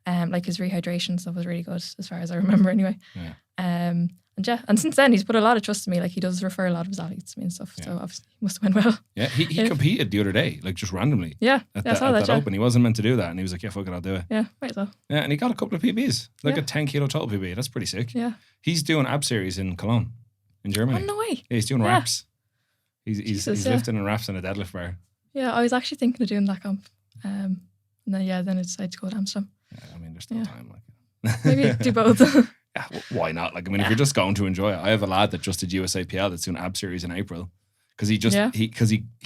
Like, his rehydration stuff was really good as far as I remember anyway. Yeah. And since then he's put a lot of trust in me. Like, he does refer a lot of his athletes to me and stuff. So obviously he must have went well. Yeah, he competed the other day, like just randomly. Yeah, at I saw that that open. He wasn't meant to do that, and he was like, "Yeah, fuck it, I'll do it." Yeah, right so. Yeah, and he got a couple of PBs, like a 10 kilo total PB. That's pretty sick. Yeah, he's doing ab series in Cologne, in Germany. Oh, no way. Yeah, he's doing wraps. He's lifting and wraps in a deadlift bar. Yeah, I was actually thinking of doing that comp. And then I decided to go to Amsterdam. Yeah, I mean, there's still time. Like, maybe do both. Yeah, why not? Like, I mean, if you're just going to enjoy it, I have a lad that just did USAPL that's doing ab series in April because he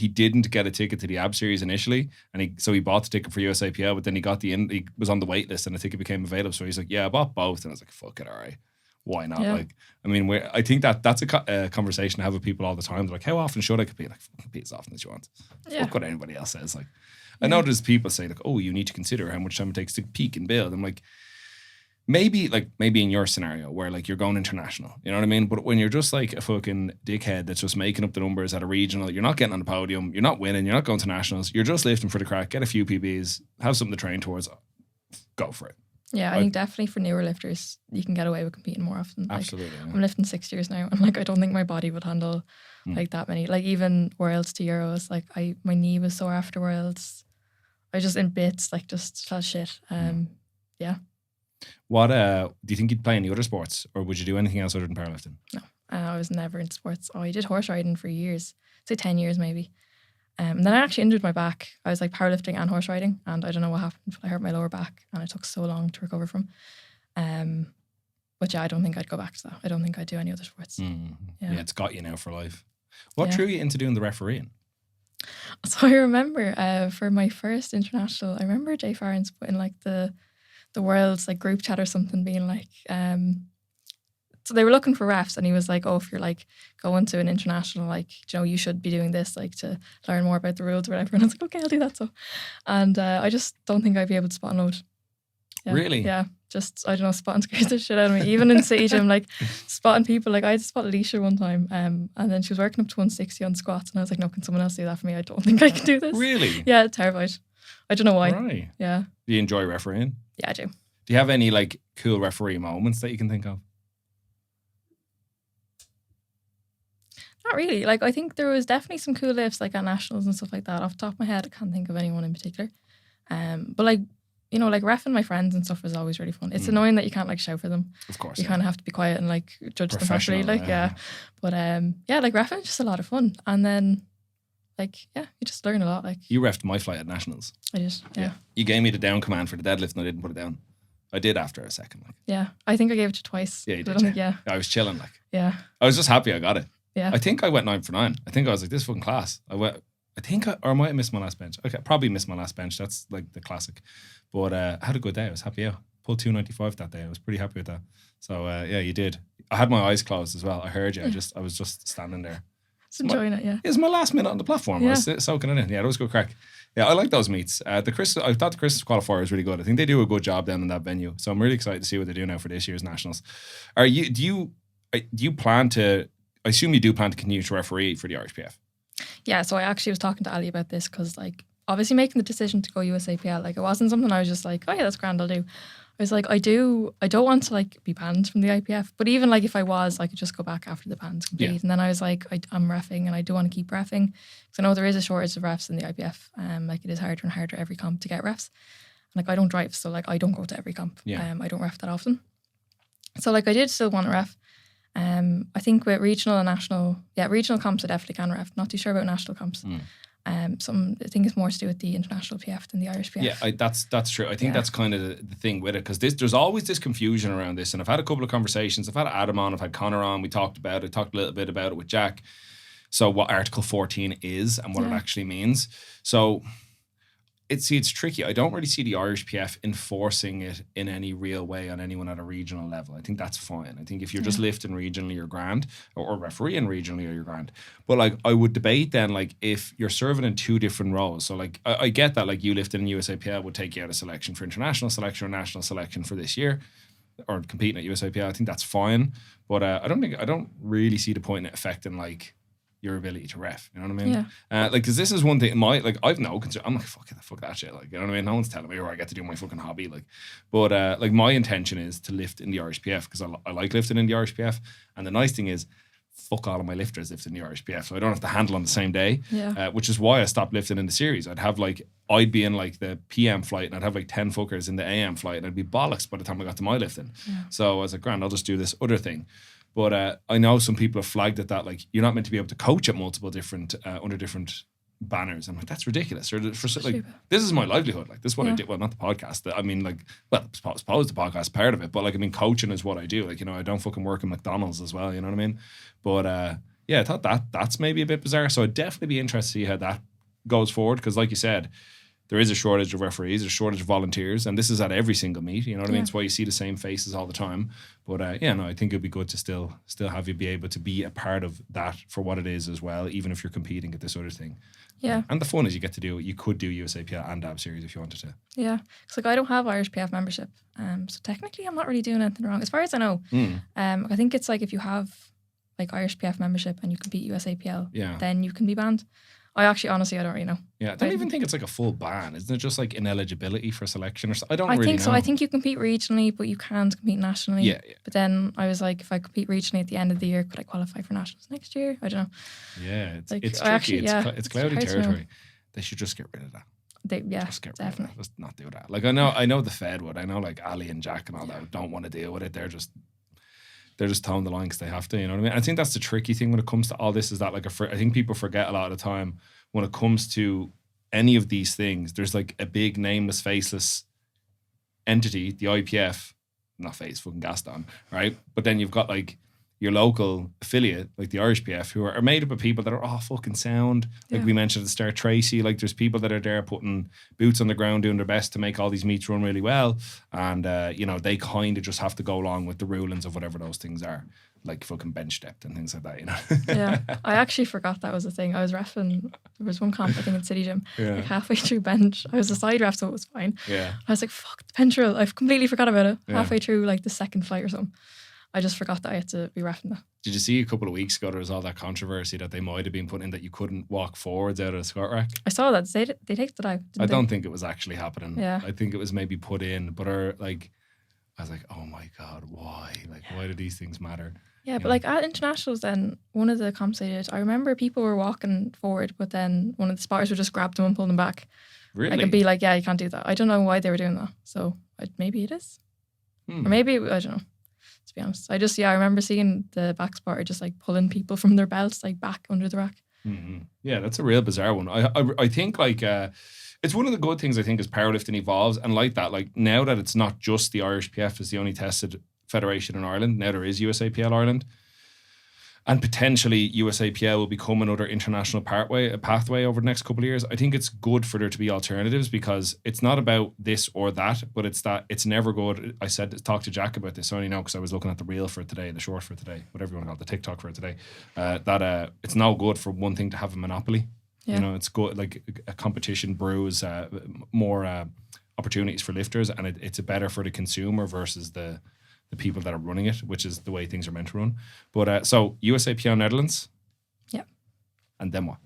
didn't get a ticket to the ab series initially, and he bought the ticket for USAPL, but then he was on the wait list and the ticket became available. So he's like, yeah, I bought both, and I was like, fuck it, all right, why not? Yeah. Like, I mean, I think that's a conversation I have with people all the time. They're like, how often should I compete? Like, compete as often as you want. Yeah. Fuck what anybody else says. Like, I know there's people say like, oh, you need to consider how much time it takes to peak and build. I'm like, maybe in your scenario where like you're going international, you know what I mean? But when you're just like a fucking dickhead that's just making up the numbers at a regional, you're not getting on the podium, you're not winning, you're not going to nationals, you're just lifting for the crack, get a few PBs, have something to train towards, go for it. Yeah, I think definitely for newer lifters, you can get away with competing more often. Like, absolutely. Yeah. I'm lifting 6 years now, and like, I don't think my body would handle like that many. Like, even Worlds to Euros, like my knee was sore after Worlds. I just in bits, like, just felt shit. Yeah. What do you think you'd play any other sports, or would you do anything else other than powerlifting? No, I was never in sports. I did horse riding for years, say 10 years maybe. And then I actually injured my back. I was like powerlifting and horse riding, and I don't know what happened. I hurt my lower back, and it took so long to recover from. But yeah, I don't think I'd go back to that. I don't think I'd do any other sports. Yeah, it's got you now for life. What drew you into doing the refereeing? So I remember for my first international, I remember Jay Farrens putting like the world's like group chat or something, being like, so they were looking for refs, and he was like, oh, if you're like going to an international, like, you know, you should be doing this, like, to learn more about the rules or whatever. And I was like, okay, I'll do that. So, and I just don't think I'd be able to spot and load. Yeah. Really? Yeah. Just, I don't know, spotting scares the shit out of me. Even in City Gym, like, spotting people. Like, I had to spot Alicia one time, and then she was working up to 160 on squats, and I was like, no, can someone else do that for me? I don't think I can do this. Really? Yeah, terrified. I don't know why. Right. Yeah. Do you enjoy refereeing? Yeah, I do. Do you have any like cool referee moments that you can think of? Not really. Like, I think there was definitely some cool lifts, like at nationals and stuff like that. Off the top of my head, I can't think of anyone in particular. But like, you know, like reffing my friends and stuff was always really fun. It's annoying that you can't like shout for them. Of course. You kind of have to be quiet and like judge them properly. Like, yeah. But yeah, like reffing is just a lot of fun. And then, like, yeah, you just learn a lot. Like, you reffed my flight at nationals. I just, yeah. You gave me the down command for the deadlift and I didn't put it down. I did after a second. Like. Yeah, I think I gave it to twice. Yeah, you did. Yeah. I was chilling. Like, yeah. I was just happy I got it. Yeah. I think I went 9 for 9. I think I was like, this is fucking class. Or I might have missed my last bench. Okay, probably missed my last bench. That's like the classic. But I had a good day. I was happy out. Pulled 295 that day. I was pretty happy with that. So yeah, you did. I had my eyes closed as well. I heard you. I was just standing there. Just enjoying it, yeah. It was my last minute on the platform. Yeah. I was soaking it in. Yeah, it was good crack. Yeah, I like those meets. I thought the Christmas qualifier was really good. I think they do a good job down in that venue. So I'm really excited to see what they do now for this year's nationals. Do you plan to? I assume you do plan to continue to referee for the RHPF. Yeah, so I actually was talking to Ali about this because, like, obviously making the decision to go USAPL, like, it wasn't something I was just like, oh yeah, that's grand, I'll do. I was like, I don't want to like be banned from the IPF, but even like if I was, I could just go back after the ban's complete. Yeah. And then I was like, I'm reffing and I do want to keep reffing because I know there is a shortage of refs in the IPF. Like it is harder and harder every comp to get refs. And like I don't drive, so like I don't go to every comp. Yeah. I don't ref that often. So like I did still want to ref. I think with regional and national, regional comps I definitely can ref. Not too sure about national comps. I think it's more to do with the international PF than the Irish PF. Yeah, that's true. I think that's kind of the thing with it because there's always this confusion around this. And I've had a couple of conversations. I've had Adam on, I've had Connor on. We talked a little bit about it with Jack. So what Article 14 is and what it actually means. So it's tricky. I don't really see the Irish PF enforcing it in any real way on anyone at a regional level. I think that's fine. I think if you're just lifting regionally, you're grand, or refereeing regionally, you're grand. But like, I would debate then, like, if you're serving in two different roles. So like, I get that, like, you lifting in USAPL would take you out of selection for international selection or national selection for this year, or competing at USAPL. I think that's fine. But I don't really see the point in it affecting like your ability to ref, you know what I mean? Yeah. Like, because this is one thing. I've no concern. I'm like, fuck that shit. Like, you know what I mean? No one's telling me where I get to do my fucking hobby. Like, but like, my intention is to lift in the Irish PF because I like lifting in the Irish PF. And the nice thing is, fuck all of my lifters lift in the Irish PF, so I don't have to handle on the same day. Yeah. Which is why I stopped lifting in the series. I'd be in like the PM flight and I'd have like 10 fuckers in the AM flight and I'd be bollocks by the time I got to my lifting. Yeah. So I was like, grand, I'll just do this other thing. But I know some people have flagged that like you're not meant to be able to coach at multiple different under different banners. I'm like, that's ridiculous. Or like, this is my livelihood. Like, this is what I do. Well, not the podcast. I mean, like, well, I suppose the podcast is part of it. But like, I mean, coaching is what I do. Like, you know, I don't fucking work in McDonald's as well. You know what I mean? But yeah, I thought that's maybe a bit bizarre. So I'd definitely be interested to see how that goes forward. Because like you said, there is a shortage of referees, there's a shortage of volunteers, and this is at every single meet. You know what I mean? It's why you see the same faces all the time. But I think it'd be good to still have you be able to be a part of that for what it is as well, even if you're competing at this other thing. Yeah. And the fun is you get to do it. You could do USAPL and DAB series if you wanted to. Yeah. Because like I don't have Irish PF membership. So technically I'm not really doing anything wrong. As far as I know. I think it's like if you have like Irish PF membership and you compete USAPL, then you can be banned. I actually, honestly, I don't really know. Yeah, I don't even think it's like a full ban. Isn't it just like ineligibility for selection or something? I think really so. know. I think you compete regionally, but you can't compete nationally. Yeah. But then I was like, if I compete regionally at the end of the year, could I qualify for nationals next year? I don't know. Yeah, it's tricky. It's cloudy territory. They should just get rid of that. Definitely. Let's not do that. Like, I know the Fed would. I know like Ali and Jack and all that don't want to deal with it. They're just towing the line because they have to, you know what I mean? I think that's the tricky thing when it comes to all this is that like I think people forget a lot of the time when it comes to any of these things, there's like a big nameless, faceless entity, the IPF, not face, fucking Gaston, right? But then you've got like your local affiliate, like the Irish PF, who are made up of people that are all fucking sound. Like we mentioned at the start, Tracy, like there's people that are there putting boots on the ground, doing their best to make all these meets run really well. And, they kind of just have to go along with the rulings of whatever those things are, like fucking bench depth and things like that, you know? Yeah. I actually forgot that was a thing. I was reffing, there was one comp, I think in City Gym, like halfway through bench. I was a side ref, so it was fine. Yeah. I was like, fuck, the bench rule. I've completely forgot about it. Halfway through like the second flight or something. I just forgot that I had to be reffing that. Did you see a couple of weeks ago there was all that controversy that they might have been putting in that you couldn't walk forwards out of the squat rack? I saw that. They take that out. I don't think it was actually happening. Yeah. I think it was maybe put in, but I was like, oh my God, why? Like, why do these things matter? Yeah, You but know? like at internationals, then one of the comps I did, I remember people were walking forward, but then one of the spotters would just grab them and pull them back. Really? Like, and be like, yeah, you can't do that. I don't know why they were doing that. So maybe it is. Or maybe, I don't know, to be honest. I remember seeing the back spotter just like pulling people from their belts, like back under the rack. Mm-hmm. Yeah, that's a real bizarre one. I think like it's one of the good things I think as powerlifting evolves, and like that, like now that it's not just the Irish PF is the only tested federation in Ireland. Now there is USAPL Ireland, and potentially USAPL will become another international pathway over the next couple of years. I think it's good for there to be alternatives, because it's not about this or that, but it's never good. I talked to Jack about this. I only know because I was looking at the reel for it today, the short for it today, whatever you want to call it, the TikTok for it today. That it's no good for one thing to have a monopoly. Yeah. You know, it's good, like a competition brews more opportunities for lifters, and it's better for the consumer versus the people that are running it, which is the way things are meant to run. But so USAPL Netherlands. Yeah. And then what?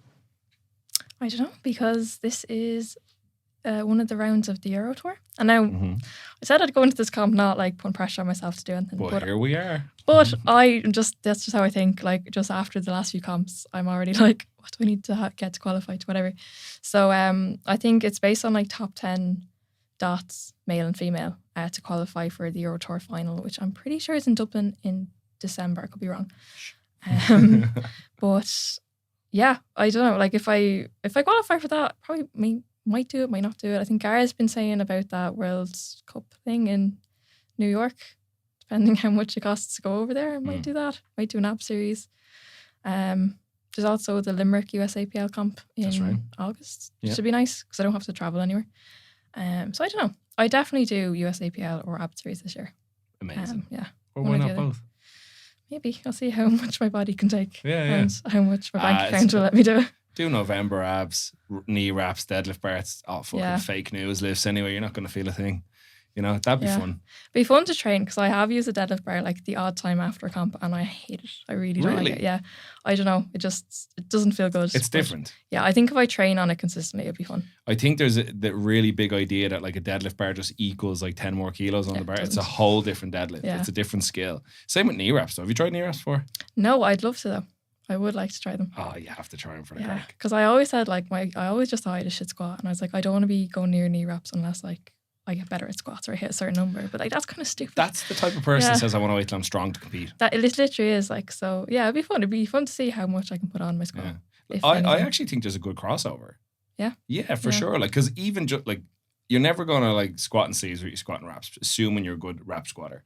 I don't know, because this is one of the rounds of the Euro Tour. And now I said I'd go into this comp not like putting pressure on myself to do anything. But here we are. But that's just how I think. Like, just after the last few comps, I'm already like, what do I need to get to qualify to whatever? So I think it's based on like top 10 dots, male and female, to qualify for the Euro Tour final, which I'm pretty sure is in Dublin in December. I could be wrong. But yeah, I don't know. Like if I qualify for that, probably might do it, might not do it. I think Gara's been saying about that World Cup thing in New York, depending how much it costs to go over there. I might do that. Might do an app series. There's also the Limerick USAPL comp in August, which would be nice because I don't have to travel anywhere. So I don't know. I definitely do USAPL or app series this year. Amazing. Yeah. Or why not both? Maybe. I'll see how much my body can take. And how much my bank account will let me do. Do November abs, knee wraps, deadlift bars. Oh, fucking fake news lifts anyway. You're not going to feel a thing. You know, that'd be fun. It'd be fun to train, because I have used a deadlift bar like the odd time after a comp, and I hate it. I really don't like it. Yeah. I don't know. It doesn't feel good. It's different. Yeah, I think if I train on it consistently, it'd be fun. I think there's the really big idea that like a deadlift bar just equals like 10 more kilos on the bar. It's a whole different deadlift. Yeah. It's a different skill. Same with knee wraps though. Have you tried knee wraps before? No, I'd love to though. I would like to try them. Oh, you have to try them for the crack. Because I always said I always just thought I had a shit squat, and I was like, I don't want to be going near knee wraps unless like I get better at squats or I hit a certain number. But like that's kind of stupid. That's the type of person that says I want to wait till I'm strong to compete. That it literally is like, so yeah, it'd be fun. It'd be fun to see how much I can put on my squat. Yeah. I actually think there's a good crossover. Yeah. Yeah, for sure. Like, because even just like you're never gonna like squat and sleeves or you squat and wraps, assuming you're a good wrap squatter.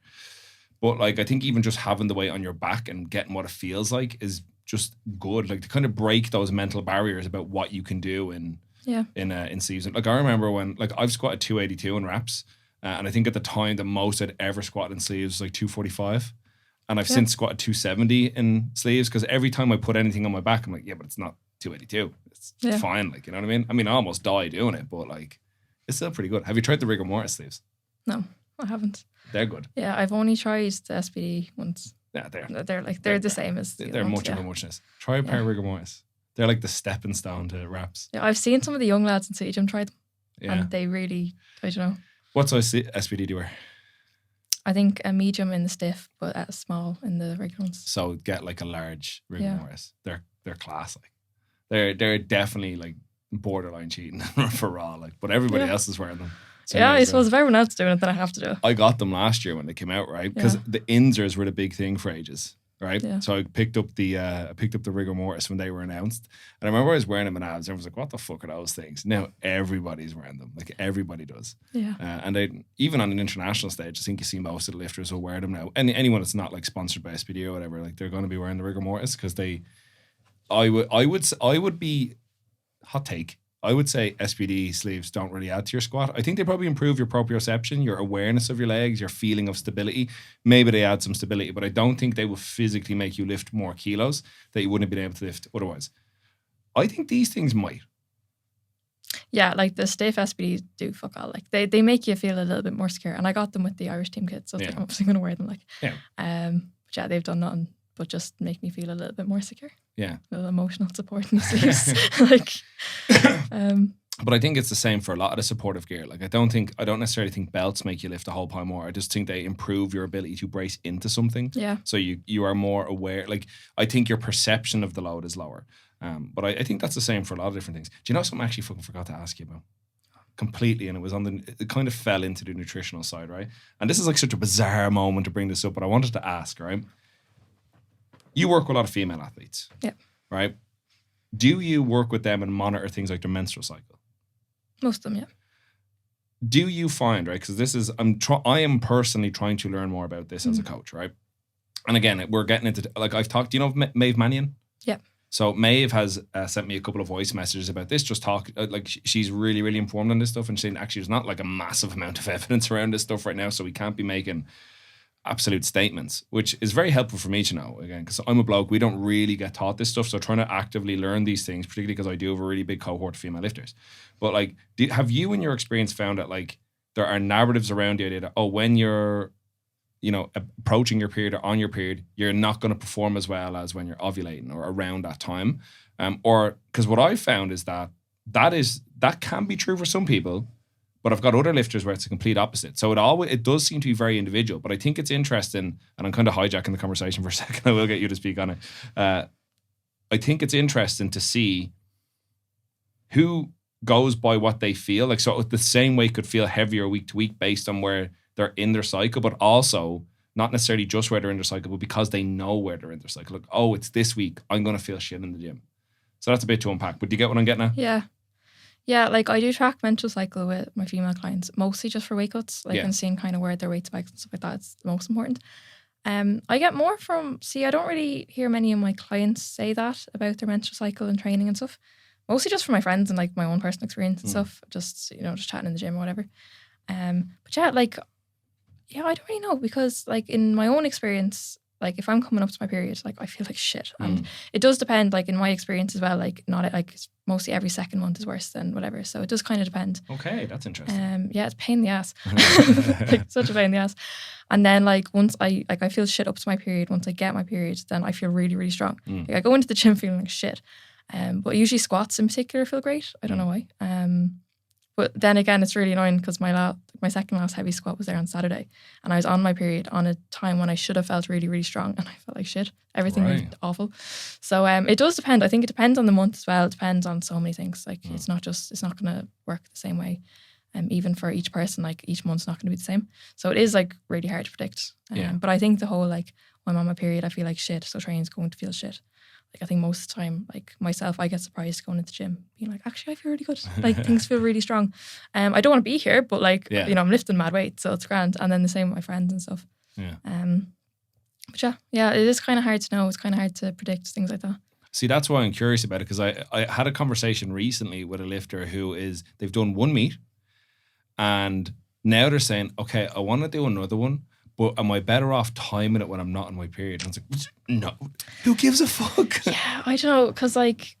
But like I think even just having the weight on your back and getting what it feels like is just good. Like to kind of break those mental barriers about what you can do in season. Like I remember when like I've squatted 282 in wraps, and I think at the time the most I'd ever squatted in sleeves was like 245, and I've since squatted 270 in sleeves, because every time I put anything on my back I'm like, yeah, but it's not 282. It's fine, like, you know what I mean? I mean, I almost die doing it, but like it's still pretty good. Have you tried the rigor mortis sleeves? No, I haven't. They're good. Yeah, I've only tried the SPD ones. Yeah, they're the same as they're much of a muchness. Try a pair of rigor mortis. They're like the stepping stone to wraps. Yeah, I've seen some of the young lads in City Gym try them. Yeah. And they really, I don't know. What size SPD do you wear? I think a medium in the stiff, but a small in the regular ones. So get like a large rigor mortis. They're class. Like they're definitely like borderline cheating for raw. Like, but everybody else is wearing them. So I suppose if everyone else is doing it, then I have to do it. I got them last year when they came out, right? Because the Inzers were the big thing for ages, right? Yeah. So I picked up the rigor mortis when they were announced, and I remember I was wearing them in abs. Everyone was like, "What the fuck are those things?" Now everybody's wearing them, like everybody does. Yeah. And even on an international stage, I think you see most of the lifters will wear them now. And anyone that's not like sponsored by SPD or whatever, like they're going to be wearing the rigor mortis because I would be hot take. I would say SPD sleeves don't really add to your squat. I think they probably improve your proprioception, your awareness of your legs, your feeling of stability. Maybe they add some stability, but I don't think they will physically make you lift more kilos that you wouldn't have been able to lift otherwise. I think these things might. Yeah, like the stiff SPDs do fuck all. Like they make you feel a little bit more secure. And I got them with the Irish team kit, so I'm obviously going to wear them. Like, but yeah, they've done nothing but just make me feel a little bit more secure. Yeah. A little emotional support in the sleeves. But I think it's the same for a lot of the supportive gear. Like I don't necessarily think belts make you lift a whole pound more. I just think they improve your ability to brace into something. Yeah. So you are more aware. Like I think your perception of the load is lower. But I think that's the same for a lot of different things. Do you know something I actually fucking forgot to ask you about? Completely, and it kind of fell into the nutritional side, right? And this is like such a bizarre moment to bring this up, but I wanted to ask, right? You work with a lot of female athletes. Yeah. Right? Do you work with them and monitor things like their menstrual cycle? Most of them, yeah. Do you find, right? Because this is, I am personally trying to learn more about this as a coach, right? And again, we're getting into, like I've talked, do you know Maeve Mannion? Yeah. So Maeve has sent me a couple of voice messages about this, just like she's really, really informed on this stuff and saying actually there's not like a massive amount of evidence around this stuff right now, so we can't be making absolute statements, which is very helpful for me to know, again, because I'm a bloke, we don't really get taught this stuff, so trying to actively learn these things, particularly because I do have a really big cohort of female lifters. But like, have you in your experience found that like there are narratives around the idea that, oh, when you're, you know, approaching your period or on your period, you're not going to perform as well as when you're ovulating or around that time? Or because what I've found is that can be true for some people, but I've got other lifters where it's a complete opposite. So it does seem to be very individual. But I think it's interesting, and I'm kind of hijacking the conversation for a second. I will get you to speak on it. I think it's interesting to see who goes by what they feel. Like, so the same weight could feel heavier week to week based on where they're in their cycle, but also not necessarily just where they're in their cycle, but because they know where they're in their cycle. Like, oh, it's this week, I'm going to feel shit in the gym. So that's a bit to unpack. But do you get what I'm getting at? Yeah. Yeah, like I do track menstrual cycle with my female clients, mostly just for weight cuts, like and seeing kind of where their weight spikes and stuff like that. It's the most important. I get more I don't really hear many of my clients say that about their menstrual cycle and training and stuff. Mostly just from my friends and like my own personal experience and stuff. Just, you know, just chatting in the gym or whatever. But yeah, like, yeah, I don't really know, because like in my own experience, like if I'm coming up to my period, like I feel like shit. And it does depend, like in my experience as well, like not like mostly every second month is worse than whatever. So it does kind of depend. Okay, that's interesting. Yeah, it's a pain in the ass. Like such a pain in the ass. And then like once I feel shit up to my period, once I get my period, then I feel really, really strong. Like I go into the gym feeling like shit. But usually squats in particular feel great. I don't know why. But then again, it's really annoying because my second last heavy squat was there on Saturday, and I was on my period on a time when I should have felt really, really strong, and I felt like shit. Everything was awful. So it does depend. I think it depends on the month as well. It depends on so many things. Like it's not going to work the same way. Even for each person, like each month's not going to be the same. So it is like really hard to predict. But I think the whole like when I'm on my period, I feel like shit, so training's going to feel shit. Like I think most of the time, like myself, I get surprised going into the gym, being like, actually, I feel really good. Like things feel really strong. I don't want to be here, but like, you know, I'm lifting mad weight, so it's grand. And then the same with my friends and stuff. Yeah. But yeah, it is kind of hard to know. It's kind of hard to predict things like that. See, that's why I'm curious about it, because I had a conversation recently with a lifter they've done one meet, and now they're saying, okay, I want to do another one, but am I better off timing it when I'm not on my period? And I was like, no, who gives a fuck? Yeah, I don't know, because like,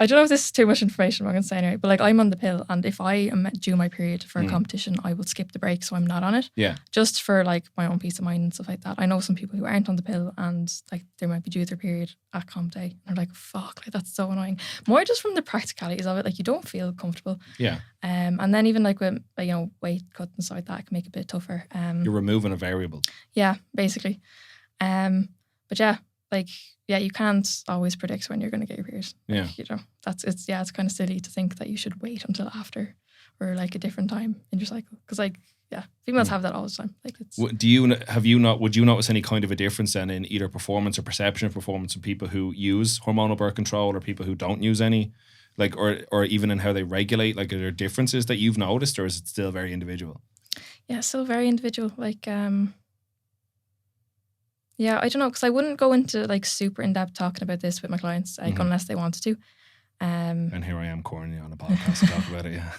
I don't know if this is too much information I'm going to say anyway, but like I'm on the pill, and if I am due my period for a competition, I will skip the break so I'm not on it. Yeah. Just for like my own peace of mind and stuff like that. I know some people who aren't on the pill and like they might be due their period at comp day, and they're like, fuck, like that's so annoying. More just from the practicalities of it, like you don't feel comfortable. Yeah. And then even like with, you know, weight cut and stuff like that, it can make it a bit tougher. You're removing a variable. Yeah, basically. But yeah, like, yeah, you can't always predict when you're going to get your period. Like, you know, it's kind of silly to think that you should wait until after or like a different time in your cycle. Because like, yeah, females have that all the time. Like, it's. Would you notice any kind of a difference then in either performance or perception of performance of people who use hormonal birth control or people who don't use any? Like, or even in how they regulate? Like, are there differences that you've noticed, or is it still very individual? Yeah, still very individual. Like, yeah, I don't know, because I wouldn't go into like super in-depth talking about this with my clients, like unless they wanted to. And here I am corny on a podcast to talk about it, yeah.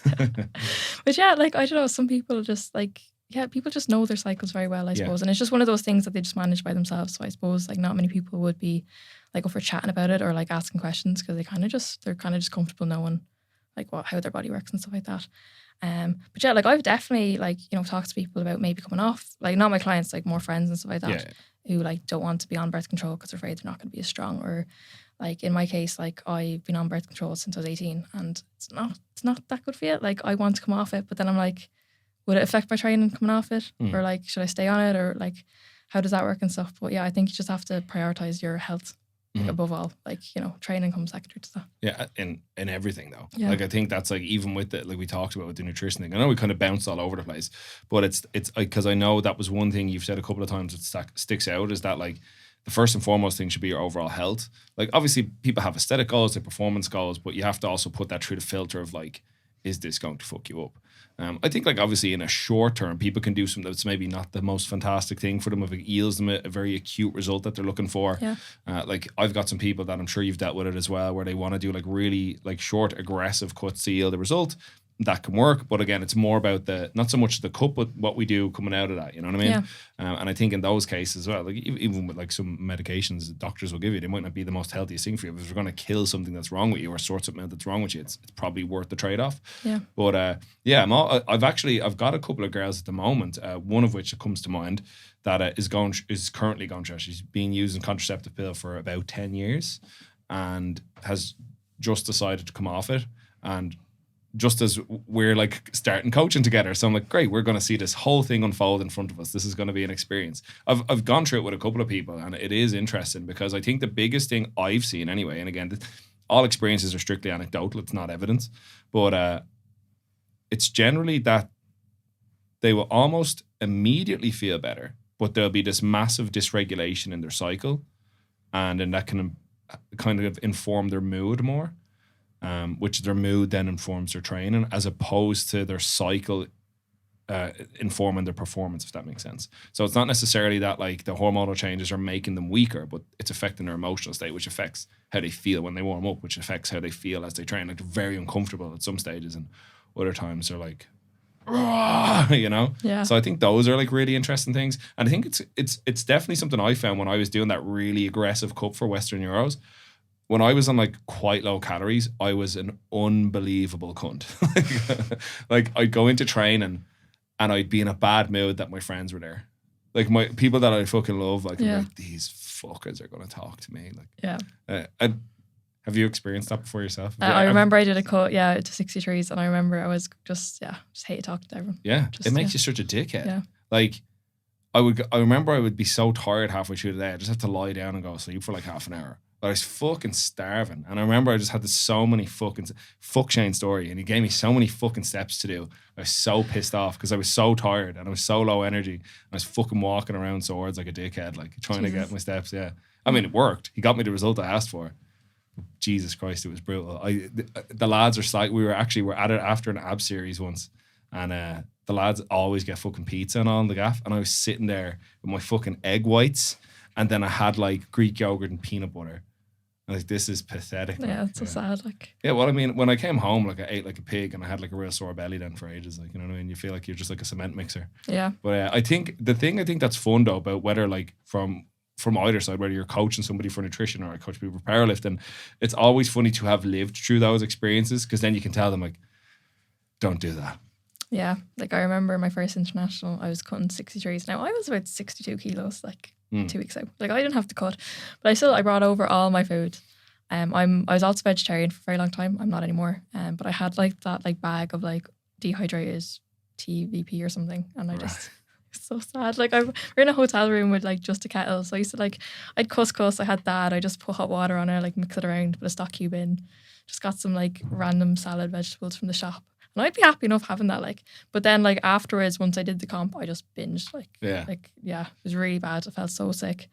But yeah, like, I don't know, some people just like, yeah, people just know their cycles very well, I suppose. And it's just one of those things that they just manage by themselves. So I suppose like not many people would be like up for chatting about it or like asking questions, because they're kind of just comfortable knowing like how their body works and stuff like that. But yeah, like I've definitely like, you know, talked to people about maybe coming off, like not my clients, like more friends and stuff like that, who like don't want to be on birth control because they're afraid they're not going to be as strong, or like in my case, like I've been on birth control since I was 18, and it's not that good for you. Like I want to come off it, but then I'm like, would it affect my training coming off it, or like should I stay on it, or like how does that work and stuff? But yeah, I think you just have to prioritize your health. Like above all, like, you know, training comes secondary to that. Yeah, in everything though. Yeah. Like I think that's like even with the, like we talked about with the nutrition thing. I know we kind of bounced all over the place, but it's because I know that was one thing you've said a couple of times that sticks out is that like the first and foremost thing should be your overall health. Like obviously people have aesthetic goals, like performance goals, but you have to also put that through the filter of like, is this going to fuck you up? I think like obviously in a short term, people can do something that's maybe not the most fantastic thing for them if it yields them a very acute result that they're looking for. Yeah. Like I've got some people that I'm sure you've dealt with it as well, where they want to do like really like short, aggressive cuts to yield a result. That can work, but again, it's more about not so much the cut, but what we do coming out of that. You know what I mean? Yeah. And I think in those cases as well, like even with like some medications doctors will give you, they might not be the most healthiest thing for you. But if you're going to kill something that's wrong with you or sort something out that's wrong with you, it's probably worth the trade off. Yeah. But yeah, I've got a couple of girls at the moment. One of which comes to mind that is currently going through. She's been using contraceptive pill for about 10 years, and has just decided to come off it. And just as we're like starting coaching together. So I'm like, great, we're going to see this whole thing unfold in front of us. This is going to be an experience. I've gone through it with a couple of people, and it is interesting because I think the biggest thing I've seen anyway, and again, all experiences are strictly anecdotal, it's not evidence, but it's generally that they will almost immediately feel better, but there'll be this massive dysregulation in their cycle, and then that can kind of inform their mood more. Which their mood then informs their training, as opposed to their cycle informing their performance, if that makes sense. So it's not necessarily that like the hormonal changes are making them weaker, but it's affecting their emotional state, which affects how they feel when they warm up, which affects how they feel as they train. Like they're very uncomfortable at some stages, and other times they're like, you know? Yeah. So I think those are like really interesting things. And I think it's definitely something I found when I was doing that really aggressive cut for Western Euros. When I was on like quite low calories, I was an unbelievable cunt. Like I'd go into training and I'd be in a bad mood that my friends were there. Like my people that I fucking love, like, I'm like, these fuckers are going to talk to me. Like, Yeah. Have you experienced that before yourself? I remember I did a cut, to 63s, and I remember I was just hate talking to everyone. Yeah, just, it makes you such a dickhead. Yeah. Like, I remember I would be so tired halfway through the day, I just have to lie down and go sleep for like half an hour. But I was fucking starving. And I remember I just had so many fuck Shane Story, and he gave me so many fucking steps to do. I was so pissed off because I was so tired and I was so low energy. And I was fucking walking around swords like a dickhead, like trying to get my steps. Yeah. I mean, it worked. He got me the result I asked for. Jesus Christ, it was brutal. The lads are we're at it after an ab series once, and the lads always get fucking pizza and all in the gaff, and I was sitting there with my fucking egg whites, and then I had like Greek yogurt and peanut butter. I was like, this is pathetic. Yeah, it's so sad. Like, yeah, well, I mean, when I came home, like I ate like a pig, and I had like a real sore belly then for ages. Like, you know what I mean? You feel like you're just like a cement mixer. Yeah. But I think that's fun though about whether like from either side, whether you're coaching somebody for nutrition or I coach people for powerlifting, it's always funny to have lived through those experiences, because then you can tell them like, don't do that. Yeah, like I remember my first international, I was cutting 63s. Now I was about 62 kilos like 2 weeks out. Like I didn't have to cut, but I brought over all my food. I was also vegetarian for a very long time. I'm not anymore. But I had like that like bag of like dehydrated TVP or something, and I just it's so sad. Like we're in a hotel room with like just a kettle. So I used to like I'd couscous. I had that. I just put hot water on it, like mix it around, put a stock cube in. Just got some like random salad vegetables from the shop. And I'd be happy enough having that, like. But then, like afterwards, once I did the comp, I just binged, it was really bad. I felt so sick.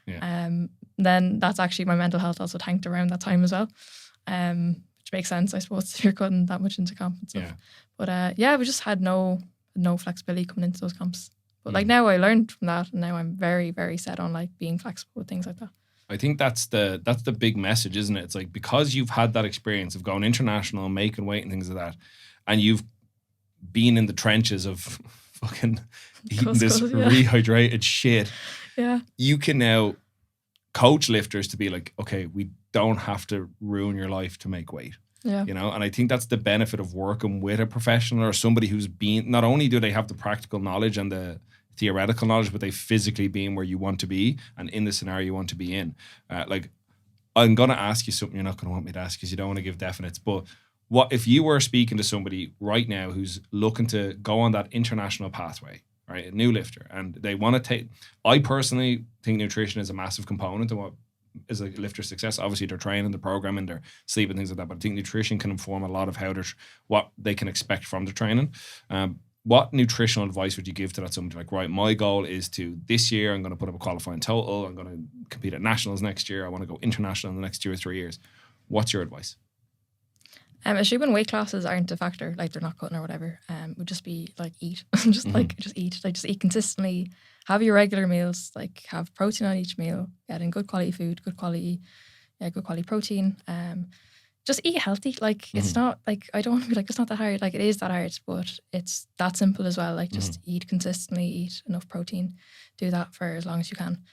Yeah. Then that's actually my mental health also tanked around that time as well, which makes sense, I suppose, if you're cutting that much into comp and stuff. Yeah. But we just had no flexibility coming into those comps. But like now I learned from that, and now I'm very, very set on like being flexible with things like that. I think that's the big message, isn't it? It's like, because you've had that experience of going international and making weight and things like that, and you've been in the trenches of fucking eating this rehydrated shit. Yeah. You can now coach lifters to be like, okay, we don't have to ruin your life to make weight. Yeah. You know, and I think that's the benefit of working with a professional or somebody who's been, not only do they have the practical knowledge and the theoretical knowledge, but they've physically been where you want to be and in the scenario you want to be in. Like, I'm going to ask you something you're not going to want me to ask because you don't want to give definites. But what if you were speaking to somebody right now who's looking to go on that international pathway, right? A new lifter, and they want to take. I personally think nutrition is a massive component of what is a lifter's success. Obviously, their training, their programming, their sleep, and things like that. But I think nutrition can inform a lot of how what they can expect from the training. What nutritional advice would you give to that somebody like, right, my goal is to this year, I'm going to put up a qualifying total. I'm going to compete at nationals next year. I want to go international in the next 2 or 3 years. What's your advice? Assuming weight classes aren't a factor, like they're not cutting or whatever, would just be like eat, just eat, like just eat consistently, have your regular meals, like have protein on each meal, get in good quality food, good quality protein, just eat healthy. Like it's not like, I don't want to be like, it's not that hard. Like it is that hard, but it's that simple as well. Like just eat consistently, eat enough protein, do that for as long as you can.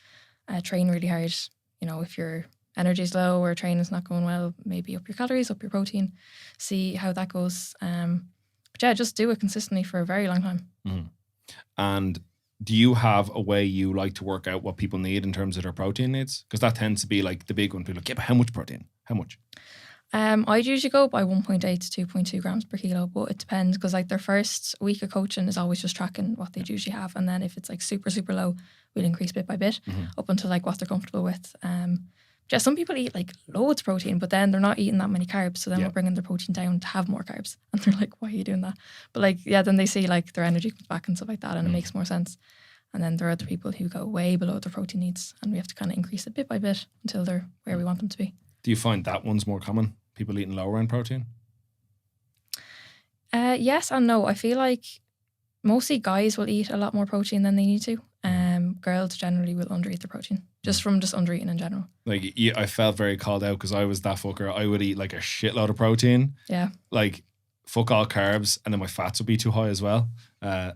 Train really hard. You know, if your energy's low or training's not going well, maybe up your calories, up your protein, see how that goes. But yeah, just do it consistently for a very long time. And do you have a way you like to work out what people need in terms of their protein needs? Because that tends to be like the big one. People are like, yeah, but how much protein? How much? I'd usually go by 1.8 to 2.2 grams per kilo, but it depends because like their first week of coaching is always just tracking what they'd usually have. And then if it's like super, super low, we'll increase bit by bit up until like what they're comfortable with. Yeah, some people eat like loads of protein, but then they're not eating that many carbs. So then we're bringing their protein down to have more carbs. And they're like, why are you doing that? But like, yeah, then they see like their energy comes back and stuff like that. And it makes more sense. And then there are other people who go way below their protein needs. And we have to kind of increase it bit by bit until they're where we want them to be. Do you find that one's more common? People eating lower end protein? Yes and no. I feel like mostly guys will eat a lot more protein than they need to. Girls generally will undereat their protein, just from undereating in general. Like, I felt very called out because I was that fucker. I would eat like a shitload of protein. Yeah. Like, fuck all carbs, and then my fats would be too high as well.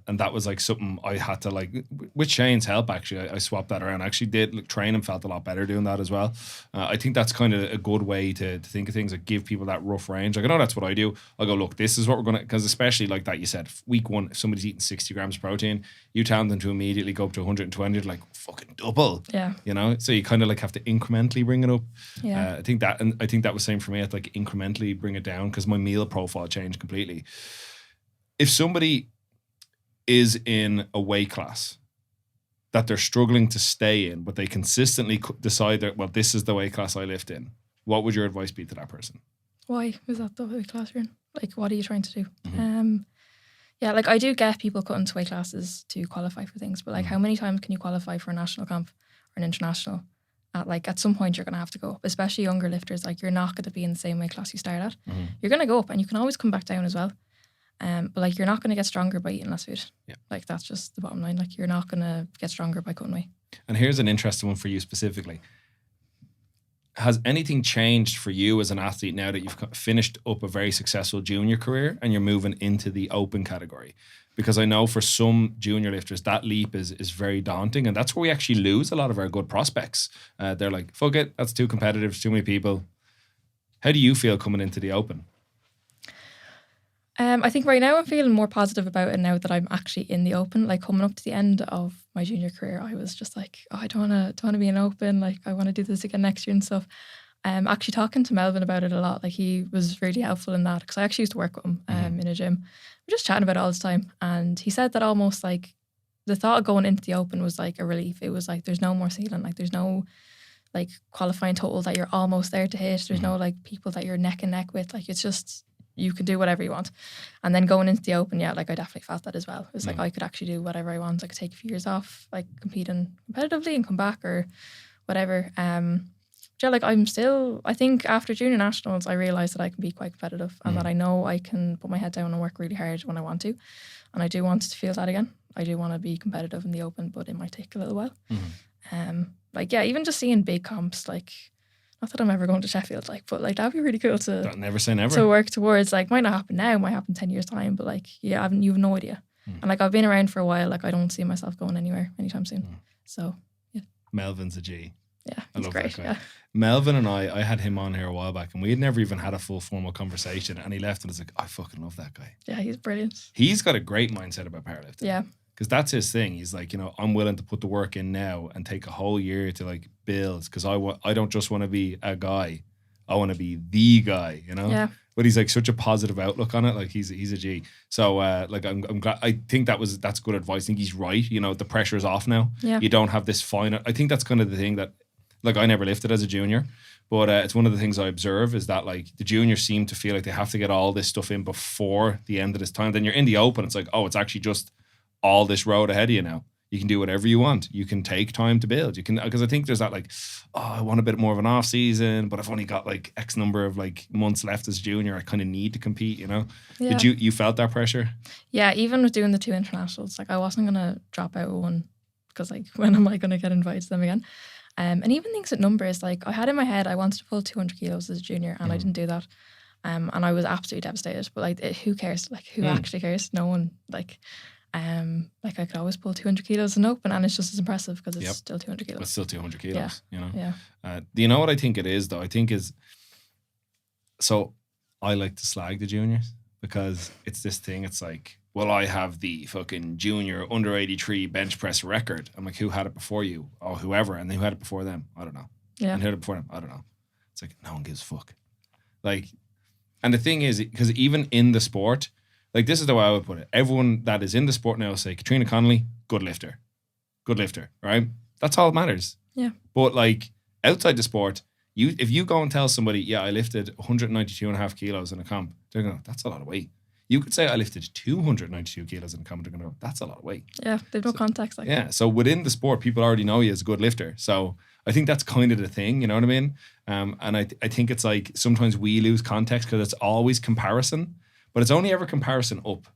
And that was like something I had to like, with Shane's help, actually, I swapped that around. I actually did like, train and felt a lot better doing that as well. I think that's kind of a good way to think of things, like give people that rough range. Like, I know that's what I do. I go, look, this is what we're going to, because especially like that, you said, week one, if somebody's eating 60 grams of protein, you tell them to immediately go up to 120, like fucking double. Yeah. You know? So you kind of like have to incrementally bring it up. Yeah. I think that was same for me. I had to like incrementally bring it down because my meal profile changed completely. If somebody is in a weight class that they're struggling to stay in, but they consistently decide that, well, this is the weight class I lift in, what would your advice be to that person? Why is that the weight class you're in? Like, what are you trying to do? Yeah, like I do get people cut into weight classes to qualify for things, but like how many times can you qualify for a national comp or an international? At some point you're going to have to go up, especially younger lifters. Like you're not going to be in the same weight class you start at. You're going to go up and you can always come back down as well. But like you're not going to get stronger by eating less food. Yeah. Like that's just the bottom line. Like you're not going to get stronger by cutting weight. And here's an interesting one for you specifically. Has anything changed for you as an athlete now that you've finished up a very successful junior career and you're moving into the open category? Because I know for some junior lifters, that leap is very daunting. And that's where we actually lose a lot of our good prospects. They're like, fuck it, that's too competitive, too many people. How do you feel coming into the open? I think right now I'm feeling more positive about it now that I'm actually in the open. Like coming up to the end of my junior career, I was just like, oh, I don't want to be in open. Like I want to do this again next year and stuff. Actually talking to Melvin about it a lot. Like he was really helpful in that because I actually used to work with him in a gym. We're just chatting about it all the time. And he said that almost like the thought of going into the open was like a relief. It was like, there's no more ceiling. Like there's no like qualifying total that you're almost there to hit. There's no like people that you're neck and neck with. Like it's just, you can do whatever you want. And then going into the open, yeah, like I definitely felt that as well. It was like I could actually do whatever I want. I could take a few years off, like competing competitively and come back or whatever. Yeah, like I think after junior nationals, I realised that I can be quite competitive and that I know I can put my head down and work really hard when I want to. And I do want to feel that again. I do want to be competitive in the open, but it might take a little while. Like, yeah, even just seeing big comps, like, not that I'm ever going to Sheffield, like, but like that'd be really cool to never say never. To work towards. Like, might not happen now, might happen 10 years time, but like, yeah, you have no idea. And like, I've been around for a while. Like, I don't see myself going anywhere anytime soon. So, yeah. Melvin's a G. Yeah, I love great. that guy. Yeah. Melvin and I had him on here a while back, and we had never even had a full formal conversation. And he left, and I was like, I fucking love that guy. Yeah, he's brilliant. He's got a great mindset about powerlifting. Yeah. Because that's his thing. He's like, you know, I'm willing to put the work in now and take a whole year to like build. Because I don't just want to be a guy. I want to be the guy, you know? Yeah. But he's like such a positive outlook on it. Like he's a G. So like I'm glad. I think that's good advice. I think he's right. You know, the pressure is off now. Yeah. You don't have this final. I think that's kind of the thing that, like, I never lifted as a junior, but it's one of the things I observe is that like the juniors seem to feel like they have to get all this stuff in before the end of this time. Then you're in the open. It's like, oh, it's actually just all this road ahead of you now. You can do whatever you want. You can take time to build. You can, because I think there's that like, oh, I want a bit more of an off season, but I've only got like X number of like months left as junior. I kind of need to compete, you know? Yeah. Did you felt that pressure? Yeah, even with doing the 2 internationals, like I wasn't going to drop out with one because like when am I going to get invited to them again? And even things with numbers, like I had in my head, I wanted to pull 200 kilos as a junior and I didn't do that. And I was absolutely devastated, but like who cares? Like who actually cares? No one. Like I could always pull 200 kilos in open and it's just as impressive because it's still 200 kilos. It's still 200 kilos, you know? Yeah. Do you know what I think it is though? I think so I like to slag the juniors because it's this thing. It's like, well, I have the fucking junior under 83 bench press record. I'm like, who had it before you? Oh, whoever. And who had it before them? I don't know. Yeah. And who had it before them? I don't know. It's like, no one gives a fuck. Like, and the thing is, because even in the sport, like this is the way I would put it. Everyone that is in the sport now will say, Catriona Connolly, good lifter, right? That's all that matters. Yeah. But like outside the sport, if you go and tell somebody, yeah, I lifted 192.5 kilos in a comp, they're going to go, that's a lot of weight. You could say I lifted 292 kilos in a comp, they're going to go, that's a lot of weight. Yeah, they've no context. Like yeah, so within the sport, people already know you as a good lifter. So I think that's kind of the thing, you know what I mean? And I think it's like sometimes we lose context because it's always comparison. But it's only ever comparison up.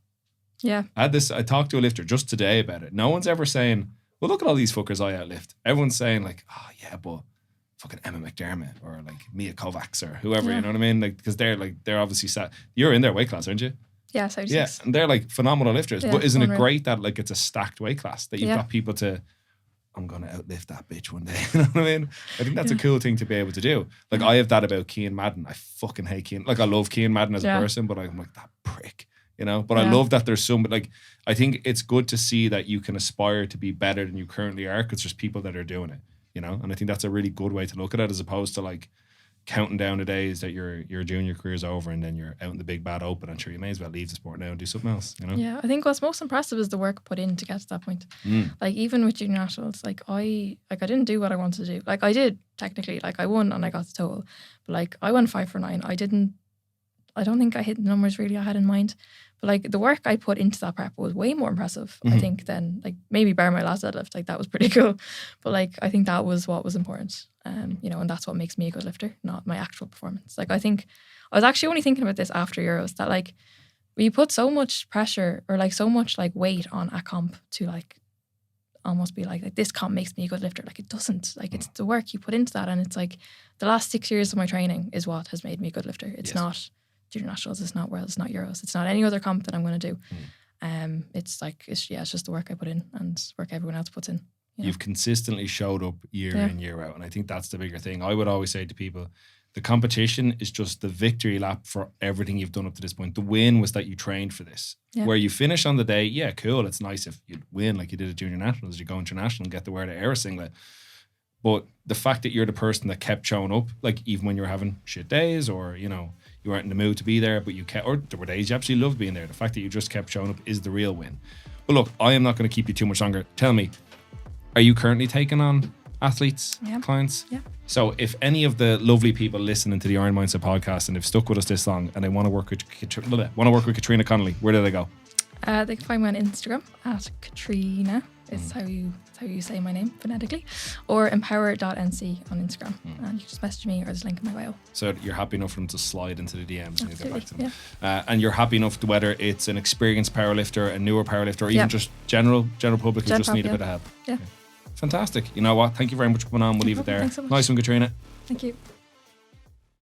Yeah. I talked to a lifter just today about it. No one's ever saying, well, look at all these fuckers I outlift. Everyone's saying like, oh yeah, but fucking Emma McDermott or like Mia Kovacs or whoever, you know what I mean? Like, because they're obviously you're in their weight class, aren't you? Yeah, 76. Yeah, and they're like phenomenal lifters. Yeah, but isn't unreal. it great that like it's a stacked weight class that you've got people to, I'm going to outlift that bitch one day. You know what I mean? I think that's a cool thing to be able to do. Like I have that about Cian Madden. I fucking hate Cian. Like I love Cian Madden as a person, but I'm like that prick, you know? But I love that there's some, like, I think it's good to see that you can aspire to be better than you currently are because there's people that are doing it, you know? And I think that's a really good way to look at it as opposed to like counting down the days that your junior career's over and then you're out in the big bad open. I'm sure you may as well leave the sport now and do something else, you know? Yeah, I think what's most impressive is the work put in to get to that point. Like even with junior nationals, like I didn't do what I wanted to do. Like I did technically, like I won and I got the total, but like I went 5 for 9. I don't think I hit the numbers really I had in mind, but like the work I put into that prep was way more impressive, I think, than like maybe bar my last deadlift. Like that was pretty cool, but like I think that was what was important, you know, and that's what makes me a good lifter, not my actual performance. Like I think I was actually only thinking about this after Euros that like we put so much pressure or like so much like weight on a comp to like almost be like this comp makes me a good lifter. Like it doesn't. Like it's the work you put into that, and it's like the last 6 years of my training is what has made me a good lifter. It's not junior nationals, it's not worlds, it's not Euros, it's not any other comp that I'm going to do. It's like it's just the work I put in and work everyone else puts in. You know? You've consistently showed up year in, year out, and I think that's the bigger thing. I would always say to people, the competition is just the victory lap for everything you've done up to this point. The win was that you trained for this. Where you finish on the day, yeah, cool. It's nice if you win like you did at junior nationals, you go international and get to wear the Air singlet. But the fact that you're the person that kept showing up, like even when you're having shit days or, you know, you weren't in the mood to be there, but you kept, or there were days you absolutely loved being there. The fact that you just kept showing up is the real win. But look, I am not going to keep you too much longer. Tell me, are you currently taking on athletes, clients? Yeah. So if any of the lovely people listening to the Iron Mindset podcast and they've stuck with us this long and they want to work with Catriona Connolly, where do they go? They can find me on Instagram at Catriona. Is how you say my name phonetically, or empower.nc on Instagram, and you can just message me or there's a link in my bio. So you're happy enough for them to slide into the DMs and you get back to them. Yeah. And you're happy enough to whether it's an experienced powerlifter, a newer powerlifter, or even just general public who just need a bit of help. Yeah. Fantastic. You know what? Thank you very much for coming on. We'll leave it there. Thanks so much. Nice one, Catriona. Thank you.